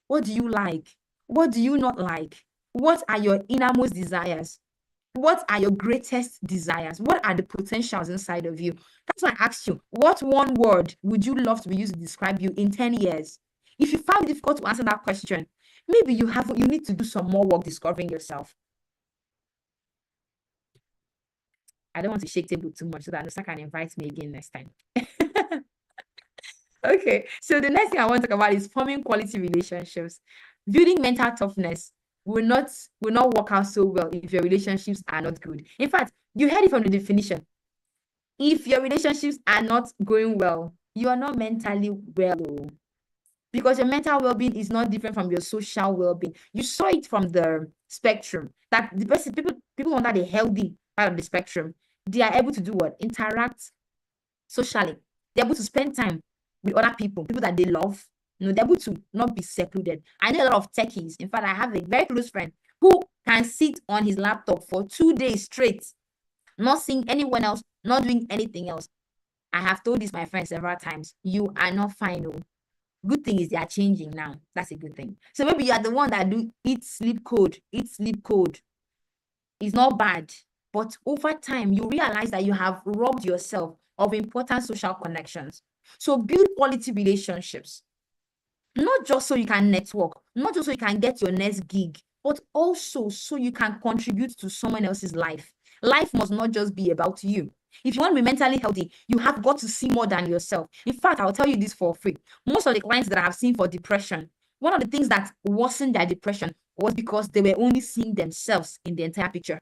What do you like? What do you not like? What are your innermost desires? What are your greatest desires? What are the potentials inside of you? That's why I asked you, what one word would you love to be used to describe you in 10 years? If you find it difficult to answer that question, maybe you need to do some more work discovering yourself. I don't want to shake table too much so that Anusa can invite me again next time. Okay, so the next thing I want to talk about is forming quality relationships. Building mental toughness will not work out so well if your relationships are not good. In fact, you heard it from the definition. If your relationships are not going well, you are not mentally well, because your mental well-being is not different from your social well-being. You saw it from the spectrum that the person, people under the healthy part of the spectrum, they are able to do what? Interact socially. They're able to spend time with other people that they love. They're able to not be secluded. I know a lot of techies. In fact, I have a very close friend who can sit on his laptop for 2 days straight, not seeing anyone else, not doing anything else. I have told this my friend several times. You are not fine. Good thing is they are changing now. That's a good thing. So maybe you are the one that do eat, sleep, code. It's not bad. But over time, you realize that you have robbed yourself of important social connections. So build quality relationships, not just so you can network, not just so you can get your next gig, but also so you can contribute to someone else's life. Life must not just be about you. If you want to be mentally healthy, you have got to see more than yourself. In fact, I'll tell you this for free. Most of the clients that I have seen for depression, one of the things that worsened their depression was because they were only seeing themselves in the entire picture.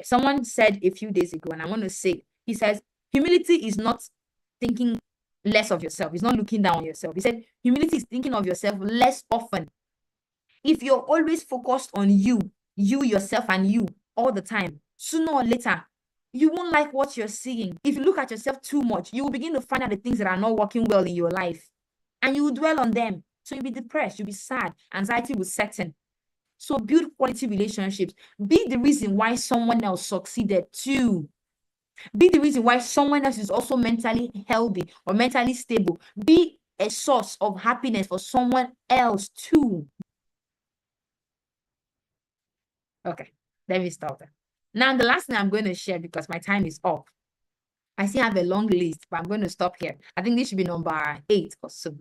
Someone said a few days ago, and I want to say, he says, humility is not thinking less of yourself. It's not looking down on yourself. He said, humility is thinking of yourself less often. If you're always focused on you, yourself, and you all the time, sooner or later, you won't like what you're seeing. If you look at yourself too much, you will begin to find out the things that are not working well in your life, and you will dwell on them. So you'll be depressed, you'll be sad, anxiety will set in. So build quality relationships. Be the reason why someone else succeeded too. Be the reason why someone else is also mentally healthy or mentally stable. Be a source of happiness for someone else too. Okay, let me stop there. Now, the last thing I'm going to share, because my time is up. I still have a long list, but I'm going to stop here. I think this should be number 8 or so.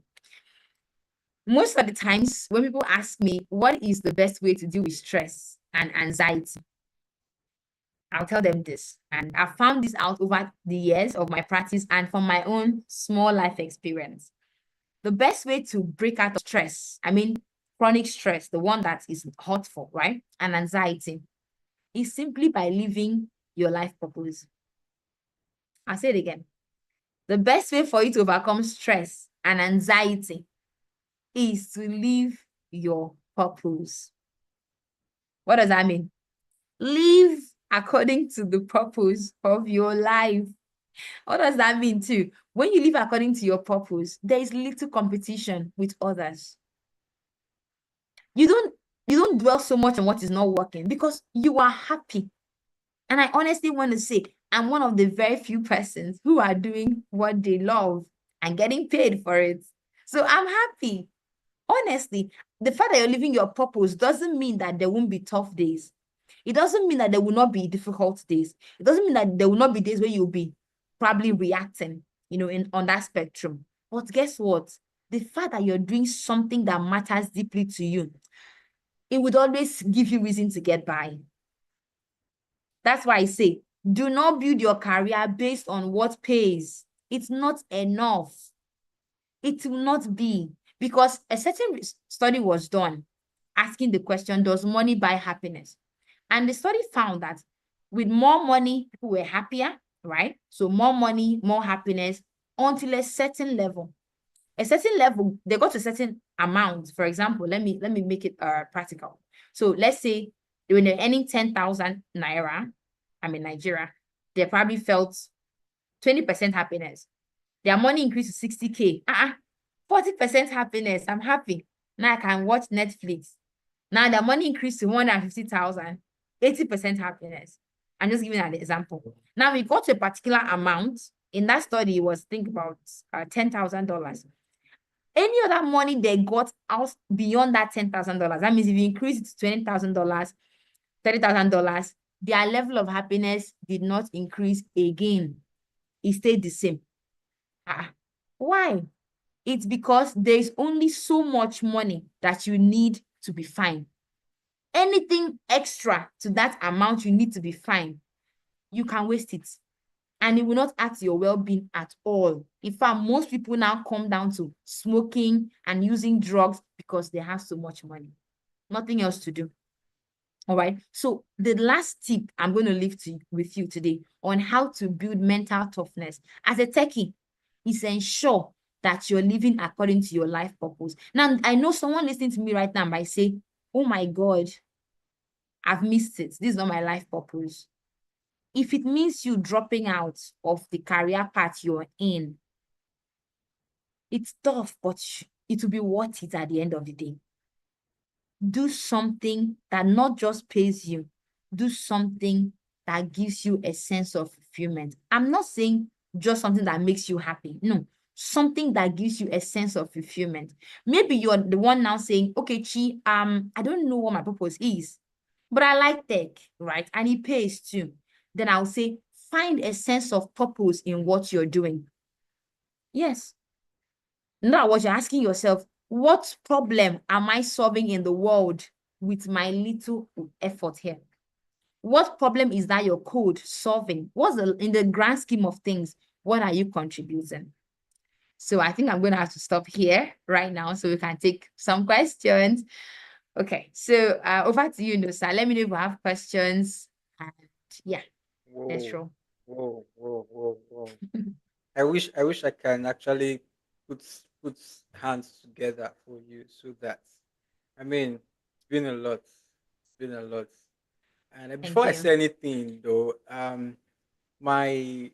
Most of the times when people ask me, what is the best way to deal with stress and anxiety? I'll tell them this. And I found this out over the years of my practice and from my own small life experience. The best way to break out of stress, I mean, chronic stress, the one that is hurtful, right? And anxiety, is simply by living your life purpose. I'll say it again. The best way for you to overcome stress and anxiety is to live your purpose. What does that mean? Live according to the purpose of your life. What does that mean too? When you live according to your purpose, there is little competition with others. You don't dwell so much on what is not working because you are happy. And I honestly want to say, I'm one of the very few persons who are doing what they love and getting paid for it. So I'm happy. Honestly, the fact that you're living your purpose doesn't mean that there won't be tough days. It doesn't mean that there will not be difficult days. It doesn't mean that there will not be days where you'll be probably reacting, on that spectrum. But guess what? The fact that you're doing something that matters deeply to you, it would always give you reason to get by. That's why I say, do not build your career based on what pays. It's not enough. It will not be. Because a certain study was done asking the question, does money buy happiness? And the study found that with more money, people were happier, right? So more money, more happiness, until a certain level. A certain level, they got to a certain amount. For example, let me make it practical. So let's say when they're earning 10,000 naira, I'm in Nigeria, they probably felt 20% happiness. Their money increased to 60K. 40% happiness. I'm happy. Now I can watch Netflix. Now the money increased to 150,000. 80% happiness. I'm just giving an example. Now we got to a particular amount. In that study, it was think about $10,000. Any other money they got out beyond that $10,000, that means if you increase it to $20,000, $30,000, their level of happiness did not increase again. It stayed the same. Why? It's because there's only so much money that you need to be fine. Anything extra to that amount you need to be fine, you can waste it. And it will not add to your well-being at all. In fact, most people now come down to smoking and using drugs because they have so much money. Nothing else to do. All right. So the last tip I'm going to leave with you today on how to build mental toughness as a techie is ensure that you're living according to your life purpose. Now, I know someone listening to me right now might say, oh my God, I've missed it. This is not my life purpose. If it means you dropping out of the career path you're in, it's tough, but it will be worth it at the end of the day. Do something that not just pays you, do something that gives you a sense of fulfillment. I'm not saying just something that makes you happy. No, something that gives you a sense of fulfillment. Maybe you're the one now saying, okay, Chi, I don't know what my purpose is, but I like tech, right? And it pays too. Then I'll say, find a sense of purpose in what you're doing. Yes. Now, what you're asking yourself, what problem am I solving in the world with my little effort here? What problem is that your code solving? In the grand scheme of things, what are you contributing? So I think I'm going to have to stop here right now so we can take some questions. Okay, so over to you, Nosa. Let me know if you have questions. And yeah, let's roll. Whoa. I wish I can actually put hands together for you so that it's been a lot. It's been a lot. And before I you. say anything though, my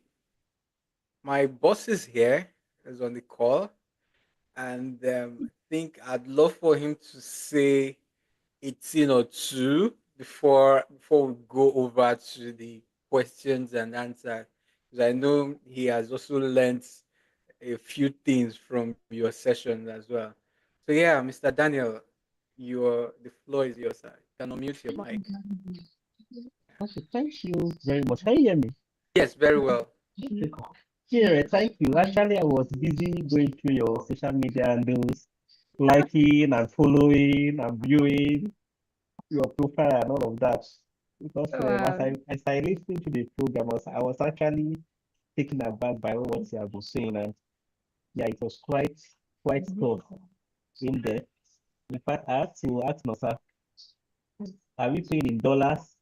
boss is here, is on the call, and I think I'd love for him to say 18 or two before we go over to the questions and answers. Because I know he has also learned a few things from your sessions as well. So yeah, Mr. Daniel, the floor is yours, sir. You can unmute your mic. Okay, thank you very much. Can you hear me? Yes, very well. Yeah, thank you. Actually, I was busy going through your social media and those liking and following and viewing your profile and all of that. Because as I listened to the program, I was actually taken aback by what you have been saying, and yeah, it was quite tough in there. In fact, I have to ask Nosa, are we paying in dollars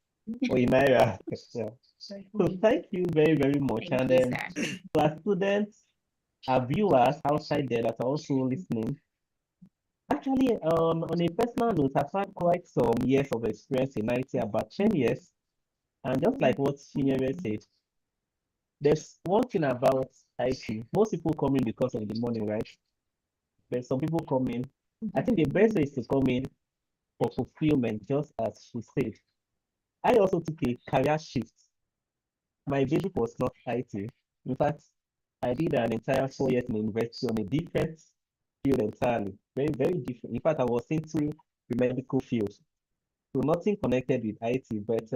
or in naira? Yeah. So thank you very, very much. Thank And you, to our students, our viewers outside there that are also listening, actually, on a personal note, I've had quite some years of experience in IT, about 10 years. And just like what Chinyere said, there's one thing about IT. Most people come in because of the money, right? But some people come in. I think the best way is to come in for fulfillment, just as she said. I also took a career shift. My basic was not IT. In fact, I did an entire 4 years in university on a different field entirely. Very, very different. In fact, I was into the medical field. So nothing connected with IT, but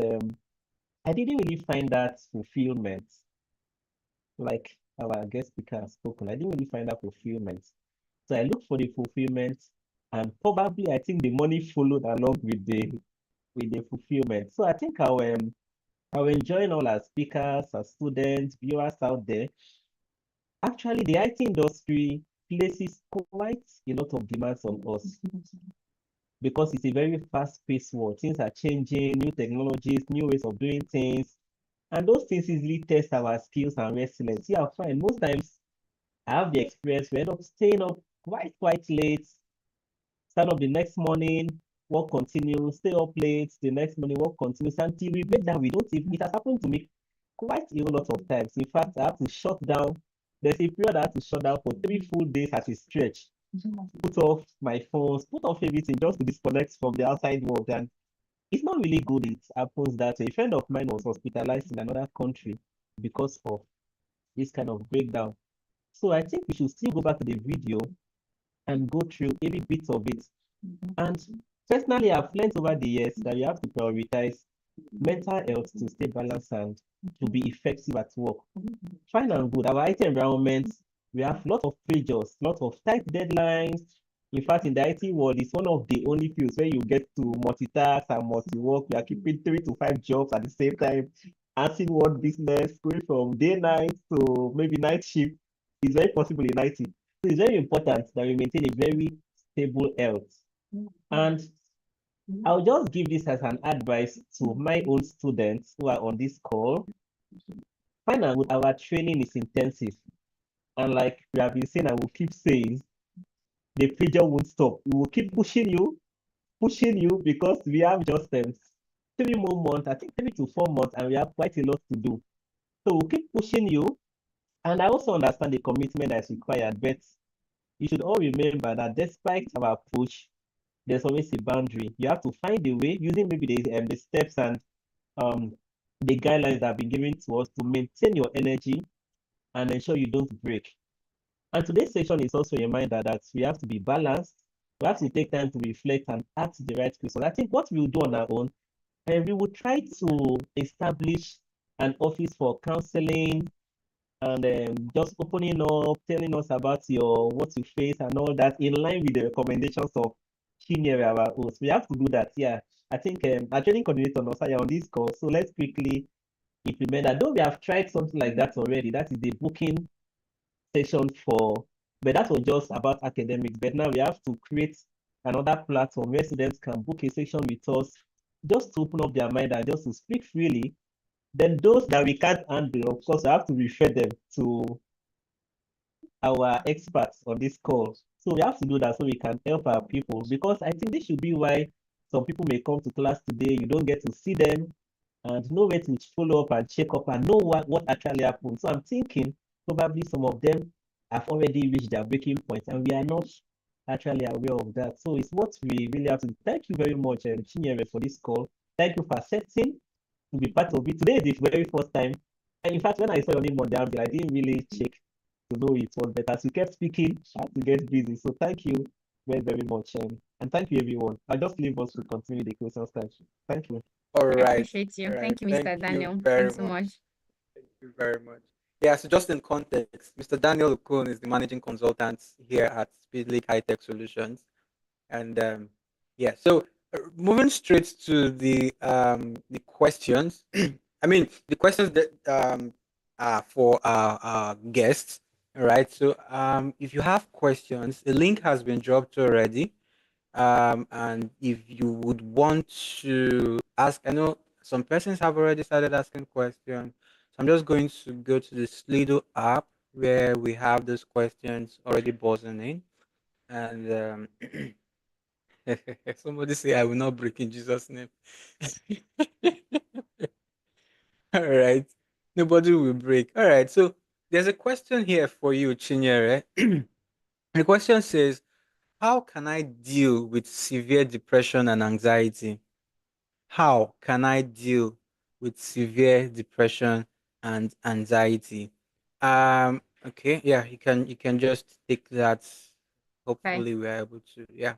I didn't really find that fulfillment. Like our guest speaker has spoken, I didn't really find that fulfillment. So I looked for the fulfillment, and probably I think the money followed along with the fulfillment. So I think I'll enjoy all our speakers, our students, viewers out there. Actually, the IT industry places quite a lot of demands on us because it's a very fast-paced world. Things are changing, new technologies, new ways of doing things, and those things easily test our skills and resilience. Yeah, fine. Most times, I have the experience. We end up staying up quite late, stand up the next morning, work continues, stay up late, the next morning work continues, until we break down. We don't even, it has happened to me quite a lot of times. In fact, I have to shut down. There's a period I had to shut down for 3 full days at a stretch. Put off my phones, put off everything just to disconnect from the outside world. And it's not really good. It happens that a friend of mine was hospitalized in another country because of this kind of breakdown. So I think we should still go back to the video and go through every bit of it. And personally, I've learned over the years that you have to prioritize mental health to stay balanced and to be effective at work. Fine and good. Our IT environment, we have lots of pressures, lots of tight deadlines. In fact, in the IT world, it's one of the only fields where you get to multitask and multi-work. You are keeping 3 to 5 jobs at the same time, answering one business, going from day night to maybe night shift. It's very possible in IT. So it's very important that we maintain a very stable health. And I'll just give this as an advice to my own students who are on this call. Find out our training is intensive. And like we have been saying, I will keep saying, the pressure won't stop. We will keep pushing you because we have just 3 more months, I think 3 to 4 months, and we have quite a lot to do. So we'll keep pushing you. And I also understand the commitment that is required, but you should all remember that despite our push, there's always a boundary. You have to find a way using maybe the steps and the guidelines that have been given to us to maintain your energy and ensure you don't break. And today's session is also a reminder that we have to be balanced. We have to take time to reflect and ask the right questions. I think what we'll do on our own, and we will try to establish an office for counseling and just opening up, telling us about what you face and all that in line with the recommendations of Chinyere, our host. We have to do that. Yeah, I think our training coordinator Nosaya on this call. So let's quickly implement that. Though we have tried something like that already, that is the booking session but that was just about academics. But now we have to create another platform where students can book a session with us just to open up their mind and just to speak freely. Then those that we can't handle, of course, I have to refer them to our experts on this call. So we have to do that so we can help our people, because I think this should be why some people may come to class today. You don't get to see them and know where to follow up and check up and know what actually happened. So I'm thinking probably some of them have already reached their breaking point and we are not actually aware of that. So it's what we really have to do. Thank you very much, Chinyere, for this call. Thank you for accepting to be part of it. Today is the very first time. And in fact, when I saw your name on the app, I didn't really check to know it was, but as you kept speaking, I had to get busy. So thank you very, very much. And thank you, everyone. I just leave us to continue the questions. Thank you. All I right. appreciate you. All right. Thank you, Mr. Thank you Daniel. very Thanks so much. much. Thank you very much. Yeah, so just in context, Mr. Daniel Okun is the managing consultant here at Speedlink High Tech Solutions. And yeah, so moving straight to the questions. I mean, the questions that are for our guests. All right. So if you have questions, the link has been dropped already. And if you would want to ask, I know some persons have already started asking questions. So I'm just going to go to the Slido app where we have those questions already buzzing in. And somebody say, I will not break in Jesus' name. All right. Nobody will break. All right. So there's a question here for you, Chinyere. The question says, how can I deal with severe depression and anxiety? How can I deal with severe depression and anxiety? Okay, yeah, you can just take that. Okay. Hopefully we're able to, yeah.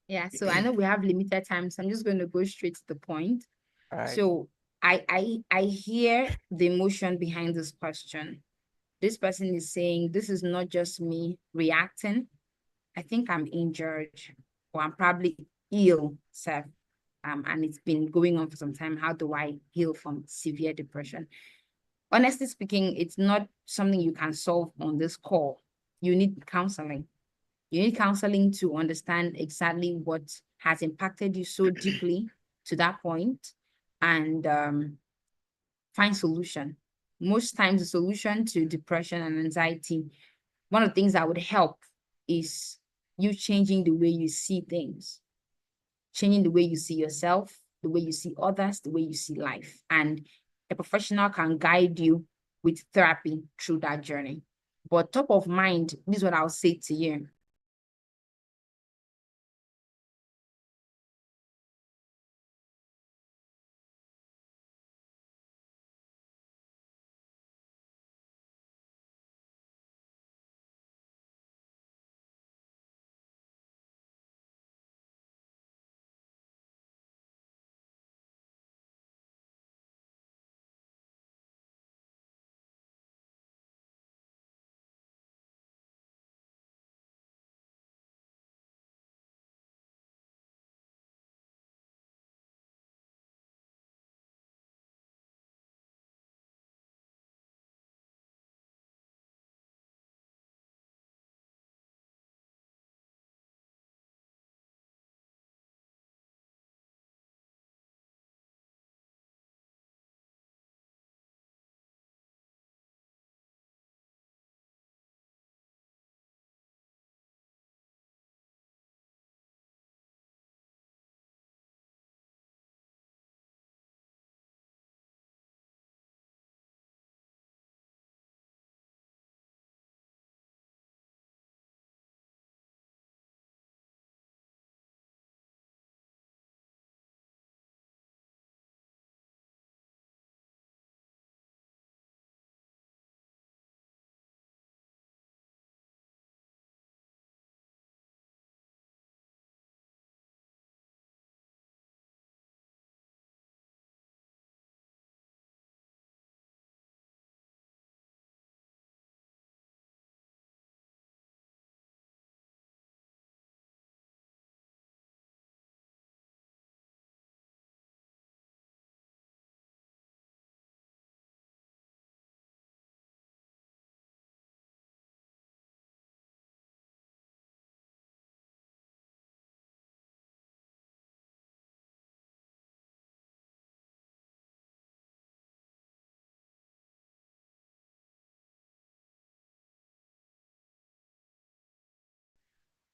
Yeah, so I know we have limited time, so I'm just going to go straight to the point. All right. So I hear the emotion behind this question. This person is saying, this is not just me reacting. I think I'm injured or I'm probably ill, Seth. And it's been going on for some time. How do I heal from severe depression? Honestly speaking, it's not something you can solve on this call. You need counseling. You need counseling to understand exactly what has impacted you so deeply to that point and find solution. Most times the solution to depression and anxiety, one of the things that would help is you changing the way you see things, changing the way you see yourself, the way you see others, the way you see life. And a professional can guide you with therapy through that journey. But top of mind, this is what I'll say to you.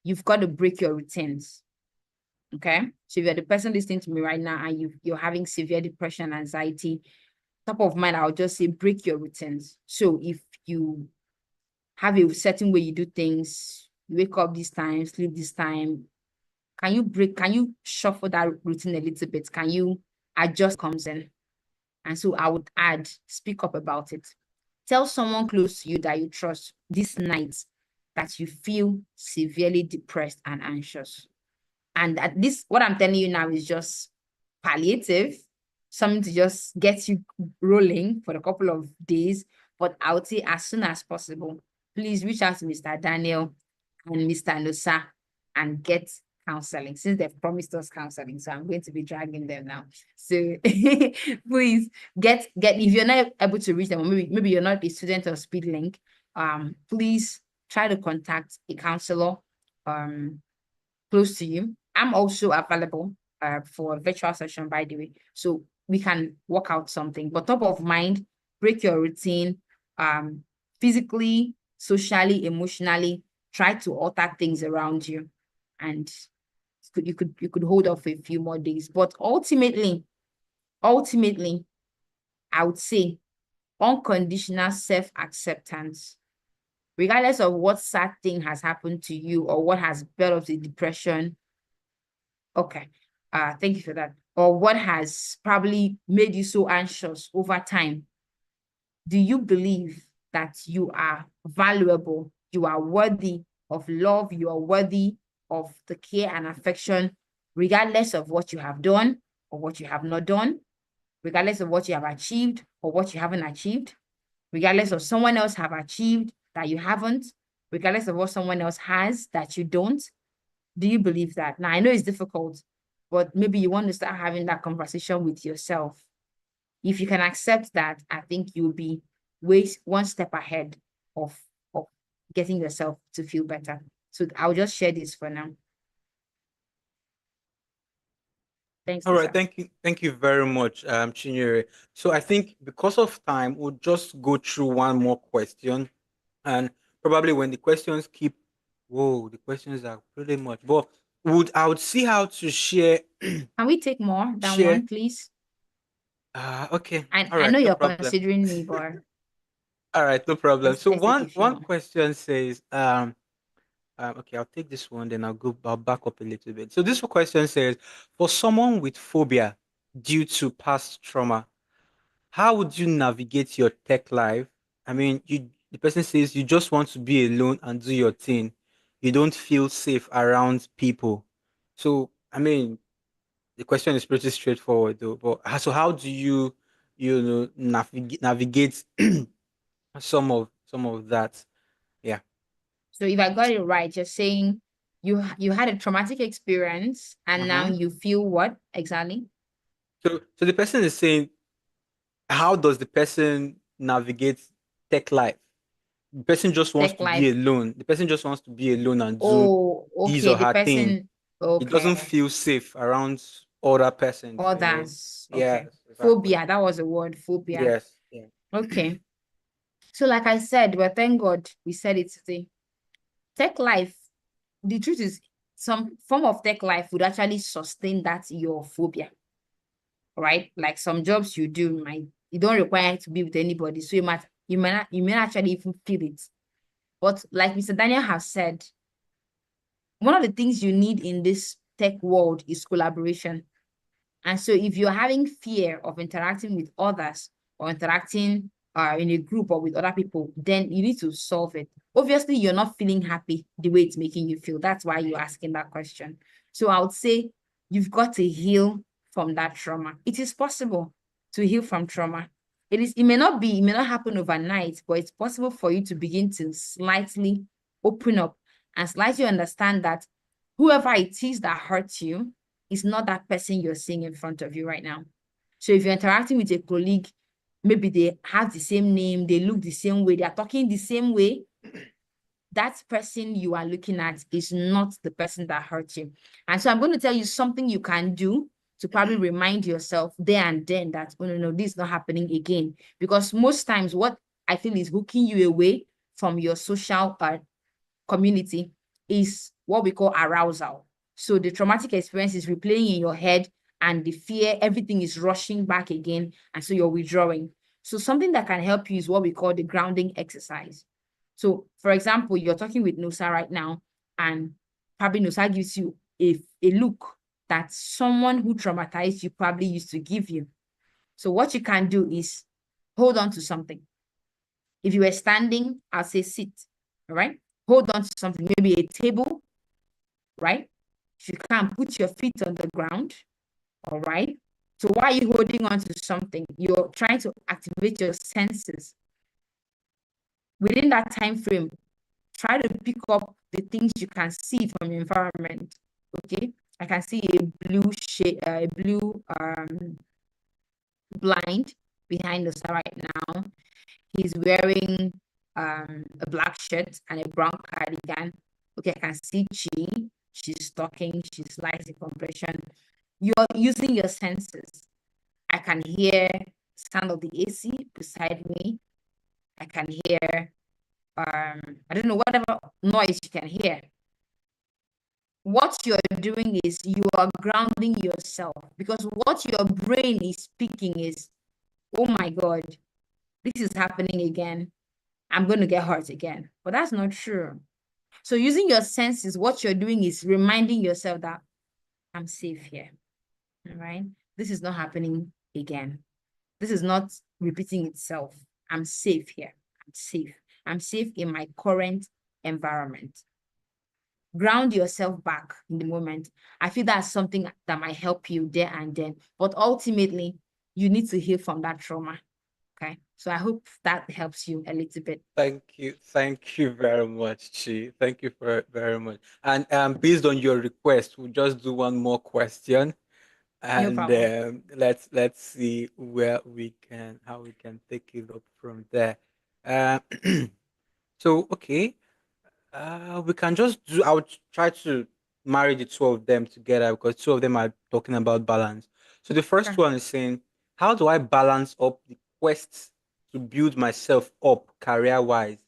you've got to break your routines. Okay. So if you're the person listening to me right now and you're having severe depression and anxiety, top of mind, I'll just say break your routines. So if you have a certain way you do things, you wake up this time, sleep this time, can you shuffle that routine a little bit? Can you adjust comes in? And so I would add, speak up about it. Tell someone close to you that you trust this night that you feel severely depressed and anxious. And at this, what I'm telling you now is just palliative, something to just get you rolling for a couple of days. But I would say as soon as possible, please reach out to Mr. Daniel and Mr. Nosa and get counseling, since they've promised us counseling. So I'm going to be dragging them now. So please get if you're not able to reach them, or maybe you're not a student of SpeedLink, please try to contact a counselor close to you. I'm also available for a virtual session, by the way, so we can work out something. But top of mind, break your routine, physically, socially, emotionally. Try to alter things around you, and you could hold off for a few more days. But ultimately, I would say unconditional self-acceptance, regardless of what sad thing has happened to you or what has built up the depression. Okay, thank you for that. Or what has probably made you so anxious over time. Do you believe that you are valuable? You are worthy of love. You are worthy of the care and affection, regardless of what you have done or what you have not done, regardless of what you have achieved or what you haven't achieved, regardless of someone else have achieved that you haven't, regardless of what someone else has that you don't. Do you believe that? Now, I know it's difficult, but maybe you want to start having that conversation with yourself. If you can accept that, I think you'll be one step ahead of getting yourself to feel better. So I'll just share this for now. Thanks. All right, Lisa. thank you very much, Chinyere. So I think because of time, we'll just go through one more question, and probably when the questions keep, whoa, the questions are pretty much, but I would see how to share. Can we take more than Share. one, please? Okay. I All right, know no you're problem. considering me, but All right, no problem. So let's take a few one more. question says, okay, I'll take this one, then I'll back up a little bit. So this question says, for someone with phobia due to past trauma, how would you navigate your tech life? I mean, the person says you just want to be alone and do your thing. You don't feel safe around people. So, I mean, the question is pretty straightforward though. But so how do you navigate some of that? Yeah. So if I got it right, you're saying you had a traumatic experience and now Mm-hmm. you feel what exactly? So the person is saying, how does the person navigate tech life? The person just wants Tech to be life. alone. The person just wants to be alone and do Oh, his okay. or The her thing. person, It doesn't okay. feel safe around other persons. Others, okay. Yes, exactly. Phobia, that was a word, phobia. Yes. Yeah. Okay. So like I said, well, thank God we said it today. Tech life, the truth is some form of tech life would actually sustain that your phobia, right? Like some jobs you do, you don't require to be with anybody. So you may not actually even feel it. But like Mr. Daniel has said, one of the things you need in this tech world is collaboration. And so if you're having fear of interacting with others or interacting in a group or with other people, then you need to solve it. Obviously, you're not feeling happy the way it's making you feel. That's why you're asking that question. So I would say you've got to heal from that trauma. It is possible to heal from trauma. It may not happen overnight, but it's possible for you to begin to slightly open up and slightly understand that whoever it is that hurts you is not that person you're seeing in front of you right now. So if you're interacting with a colleague, maybe they have the same name, they look the same way, they are talking the same way, that person you are looking at is not the person that hurt you. And so I'm going to tell you something you can do to probably remind yourself there and then that, oh, no, this is not happening again. Because most times what I feel is hooking you away from your social community is what we call arousal. So the traumatic experience is replaying in your head, and the fear, everything is rushing back again, and so you're withdrawing. So something that can help you is what we call the grounding exercise. So for example, you're talking with Nusa right now, and probably Nusa gives you a look that someone who traumatized you probably used to give you. So what you can do is hold on to something. If you were standing, I'll say sit, all right? Hold on to something, maybe a table, right? If you can, put your feet on the ground, all right? So why are you holding on to something? You're trying to activate your senses. Within that time frame, try to pick up the things you can see from your environment, okay? I can see a blue shade, a blue blind behind us right now. He's wearing a black shirt and a brown cardigan. Okay, I can see Chi. She's talking. She's light in complexion. You're using your senses. I can hear sound of the AC beside me. I can hear, I don't know, whatever noise you can hear. What you're doing is you are grounding yourself, because what your brain is speaking is, oh my God, this is happening again. I'm going to get hurt again. But that's not true. So using your senses, what you're doing is reminding yourself that I'm safe here. All right. This is not happening again. This is not repeating itself. I'm safe here. I'm safe. I'm safe in my current environment. Ground yourself back in the moment. I feel that's something that might help you there and then. But ultimately, you need to heal from that trauma. Okay. So I hope that helps you a little bit. Thank you very much, Chi. Thank you very much. And based on your request, we'll just do one more question, No and problem. let's see how we can take it up from there. Uh, so okay, we can just do. I would try to marry the two of them together because two of them are talking about balance. So the first Sure. one is saying, how do I balance up the quest to build myself up career wise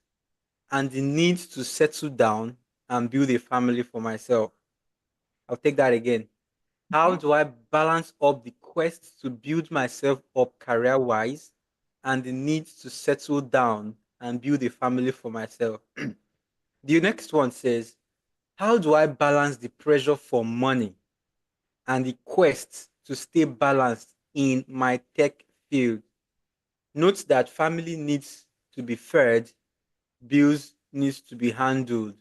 and the need to settle down and build a family for myself? I'll take that again. How Okay. do I balance up the quest to build myself up career wise and the need to settle down and build a family for myself? The next one says, how do I balance the pressure for money and the quest to stay balanced in my tech field? Note that family needs to be fed, bills needs to be handled.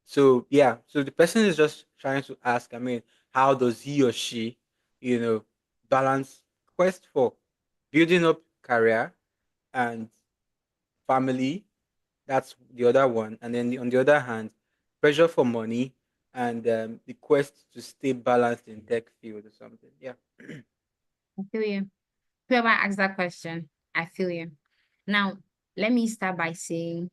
So yeah, so the person is just trying to ask, I mean, how does he or she, balance quest for building up career and family? That's the other one. And then on the other hand, pressure for money and the quest to stay balanced in tech field or something. Yeah. I feel you. Whoever asked that question, I feel you. Now, let me start by saying,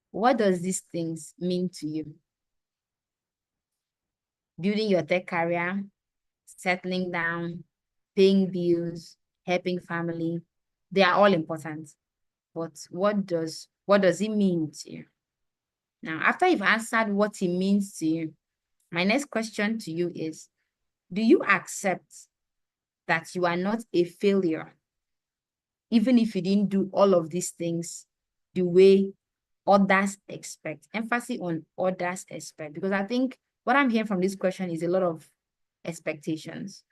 what does these things mean to you? Building your tech career, settling down, paying bills, helping family, they are all important. But what does it mean to you? Now, after you've answered what it means to you, my next question to you is, do you accept that you are not a failure, even if you didn't do all of these things the way others expect? Emphasis on others expect, because I think what I'm hearing from this question is a lot of expectations.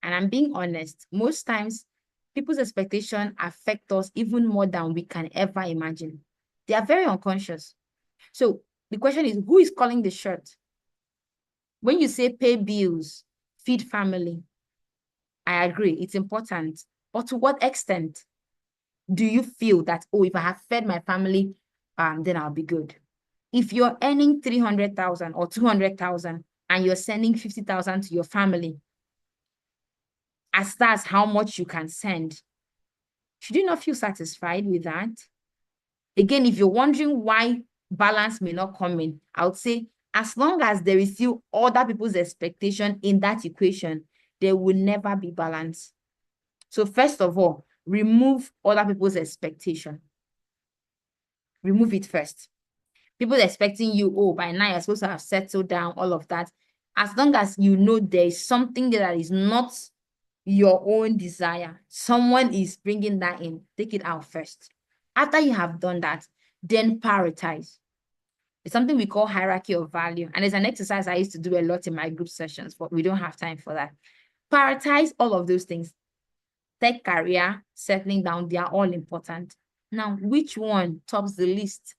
And I'm being honest, most times people's expectations affect us even more than we can ever imagine. They are very unconscious. So the question is, who is calling the shot? When you say pay bills, feed family, I agree, it's important. But to what extent do you feel that, oh, if I have fed my family, then I'll be good? If you're earning 300,000 or 200,000 and you're sending 50,000 to your family, as that's how much you can send, should you not feel satisfied with that? Again, if you're wondering why balance may not come in, I would say, as long as there is still other people's expectation in that equation, there will never be balance. So first of all, remove other people's expectation. Remove it first. People expecting you, oh, by now you're supposed to have settled down, all of that. As long as you know there is something there that is not your own desire, someone is bringing that in, take it out first. After you have done that, then prioritize. It's something we call hierarchy of value. And it's an exercise I used to do a lot in my group sessions, but we don't have time for that. Prioritize all of those things. Tech career, settling down, they are all important. Now, which one tops the list?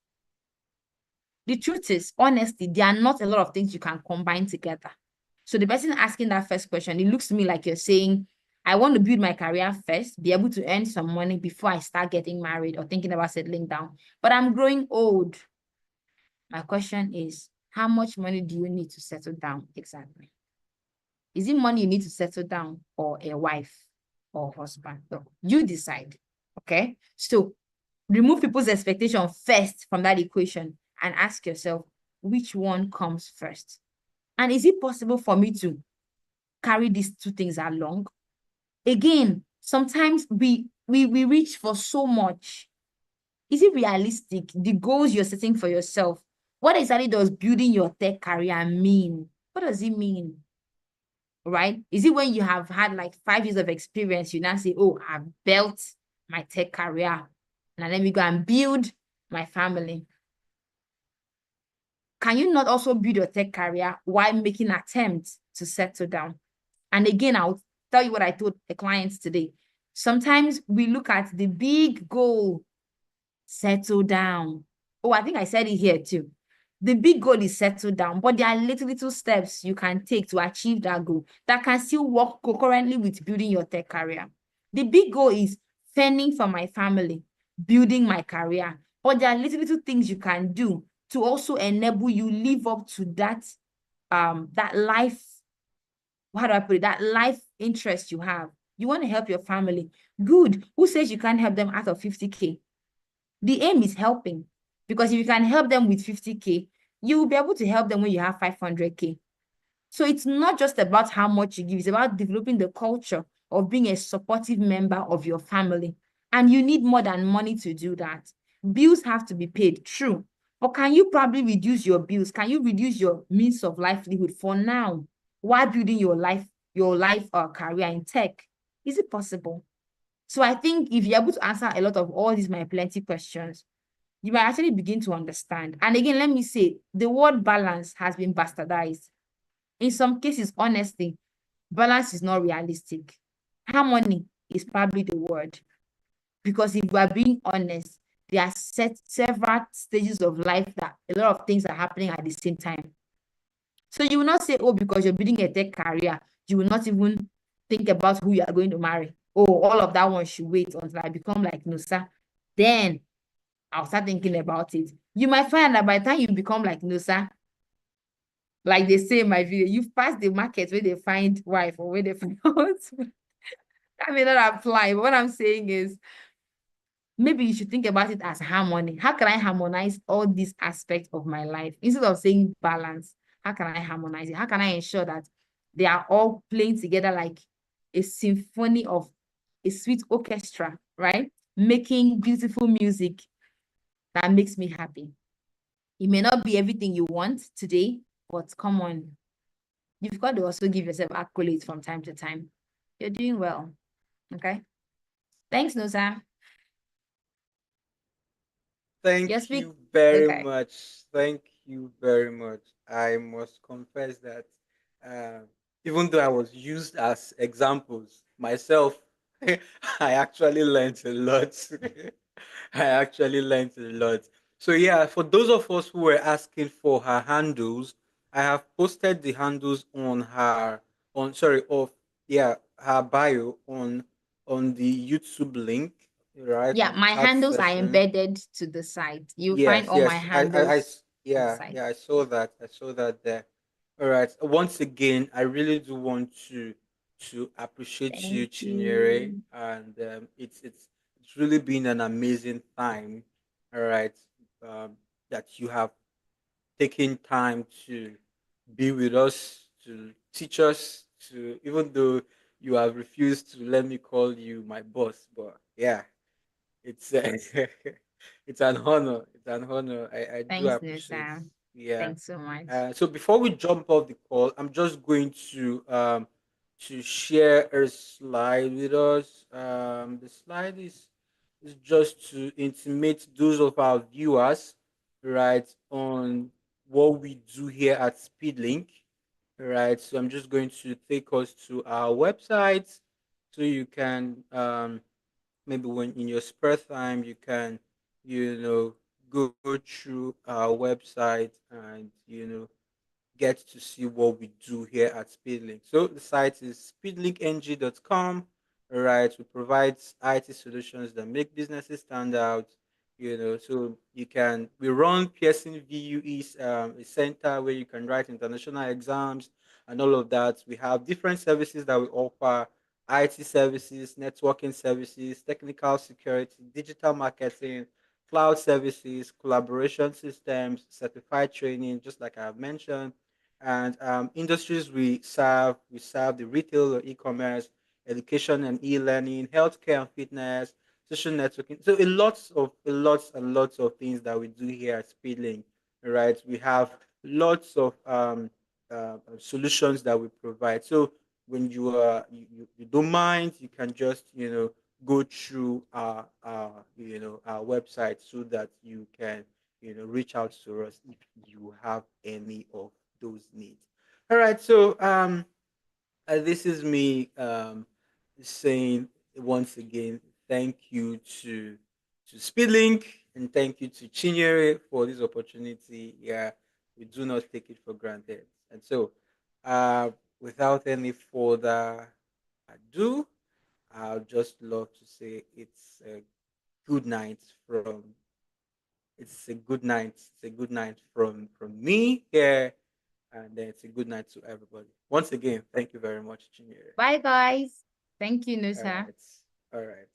The truth is, honestly, there are not a lot of things you can combine together. So the person asking that first question, it looks to me like you're saying, I want to build my career first, be able to earn some money before I start getting married or thinking about settling down. But I'm growing old. My question is, how much money do you need to settle down exactly? Is it money you need to settle down, or a wife or husband? So you decide, okay? So remove people's expectation first from that equation and ask yourself, which one comes first? And is it possible for me to carry these two things along? Again, sometimes we reach for so much. Is it realistic? The goals you're setting for yourself, what exactly does building your tech career mean? What does it mean? Right? Is it when you have had like 5 years of experience, you now say, oh, I've built my tech career, now let me go and build my family? Can you not also build your tech career while making attempts to settle down? And again, I'll tell you what I told the clients today. Sometimes we look at the big goal, settle down. Oh, I think I said it here too. The big goal is settle down, but there are little steps you can take to achieve that goal that can still work concurrently with building your tech career. The big goal is fending for my family, building my career, but there are little things you can do to also enable you live up to that life, how do I put it, that life interest you have. You want to help your family. Good. Who says you can't help them out of 50K? The aim is helping, because if you can help them with 50K, you will be able to help them when you have 500K. So it's not just about how much you give, it's about developing the culture of being a supportive member of your family. And you need more than money to do that. Bills have to be paid, true. But can you probably reduce your bills? Can you reduce your means of livelihood for now while building your life or career in tech? Is it possible? So I think if you're able to answer a lot of all these my plenty questions, you might actually begin to understand. And again, let me say, the word balance has been bastardized. In some cases, honestly, balance is not realistic. Harmony is probably the word. Because if we are being honest, there are several stages of life that a lot of things are happening at the same time. So you will not say, oh, because you're building a tech career, you will not even think about who you are going to marry. Oh, all of that one should wait until I become like Nusa. Then I'll start thinking about it. You might find that by the time you become like Nusa, like they say in my video, you've passed the market where they find wife or where they find husband. That may not apply. But what I'm saying is, maybe you should think about it as harmony. How can I harmonize all these aspects of my life? Instead of saying balance, how can I harmonize it? How can I ensure that they are all playing together like a symphony of a sweet orchestra, right? Making beautiful music that makes me happy. It may not be everything you want today, but come on. You've got to also give yourself accolades from time to time. You're doing well. Okay. Thanks, Nusa. Thank Yes, we you very okay. much. Thank you very much. I must confess that even though I was used as examples myself, I actually learned a lot. I actually learned a lot. So yeah, for those of us who were asking for her handles, I have posted the handles on her her bio on the YouTube link, right, Yeah, on the my chat handles are session. embedded to the site. You'll find Yes, all my yes. handles on the Yeah, site. yeah, I saw that. I saw that there. All right. Once again, I really do want to appreciate you, Thank Chinyere, you. and it's really been an amazing time. All right, that you have taken time to be with us, to teach us, to even though you have refused to let me call you my boss, but Yeah, it's it's an honor. It's an honor. I do Thanks, appreciate. Nusa. Yeah. Thanks so much. So before we jump off the call, I'm just going to share a slide with us. The slide is just to intimate those of our viewers, right, on what we do here at Speedlink, right. So I'm just going to take us to our website, so you can maybe when in your spare time you can go through our website and get to see what we do here at Speedlink. So the site is speedlinkng.com. All right, we provide IT solutions that make businesses stand out. So we run Pearson VUE, a center where you can write international exams and all of that. We have different services that we offer: IT services, networking services, technical security, digital marketing, cloud services, collaboration systems, certified training, just like I have mentioned. And industries we serve the retail or e-commerce, education and e-learning, healthcare and fitness, social networking. So a lots and lots of things that we do here at Speedlink. Right, we have lots of solutions that we provide. So when you don't mind, you can just go through our website, so that you can reach out to us if you have any of those needs. All right, so this is me saying once again thank you to Speedlink, and thank you to Chinyere for this opportunity. Yeah, we do not take it for granted. And so, uh, without any further ado, I'd just love to say it's a good night from it's a good night from me here, and then it's a good night to everybody. Once again, thank you very much, Chinyere. Bye, guys. Thank you, All Nusa. right. All right.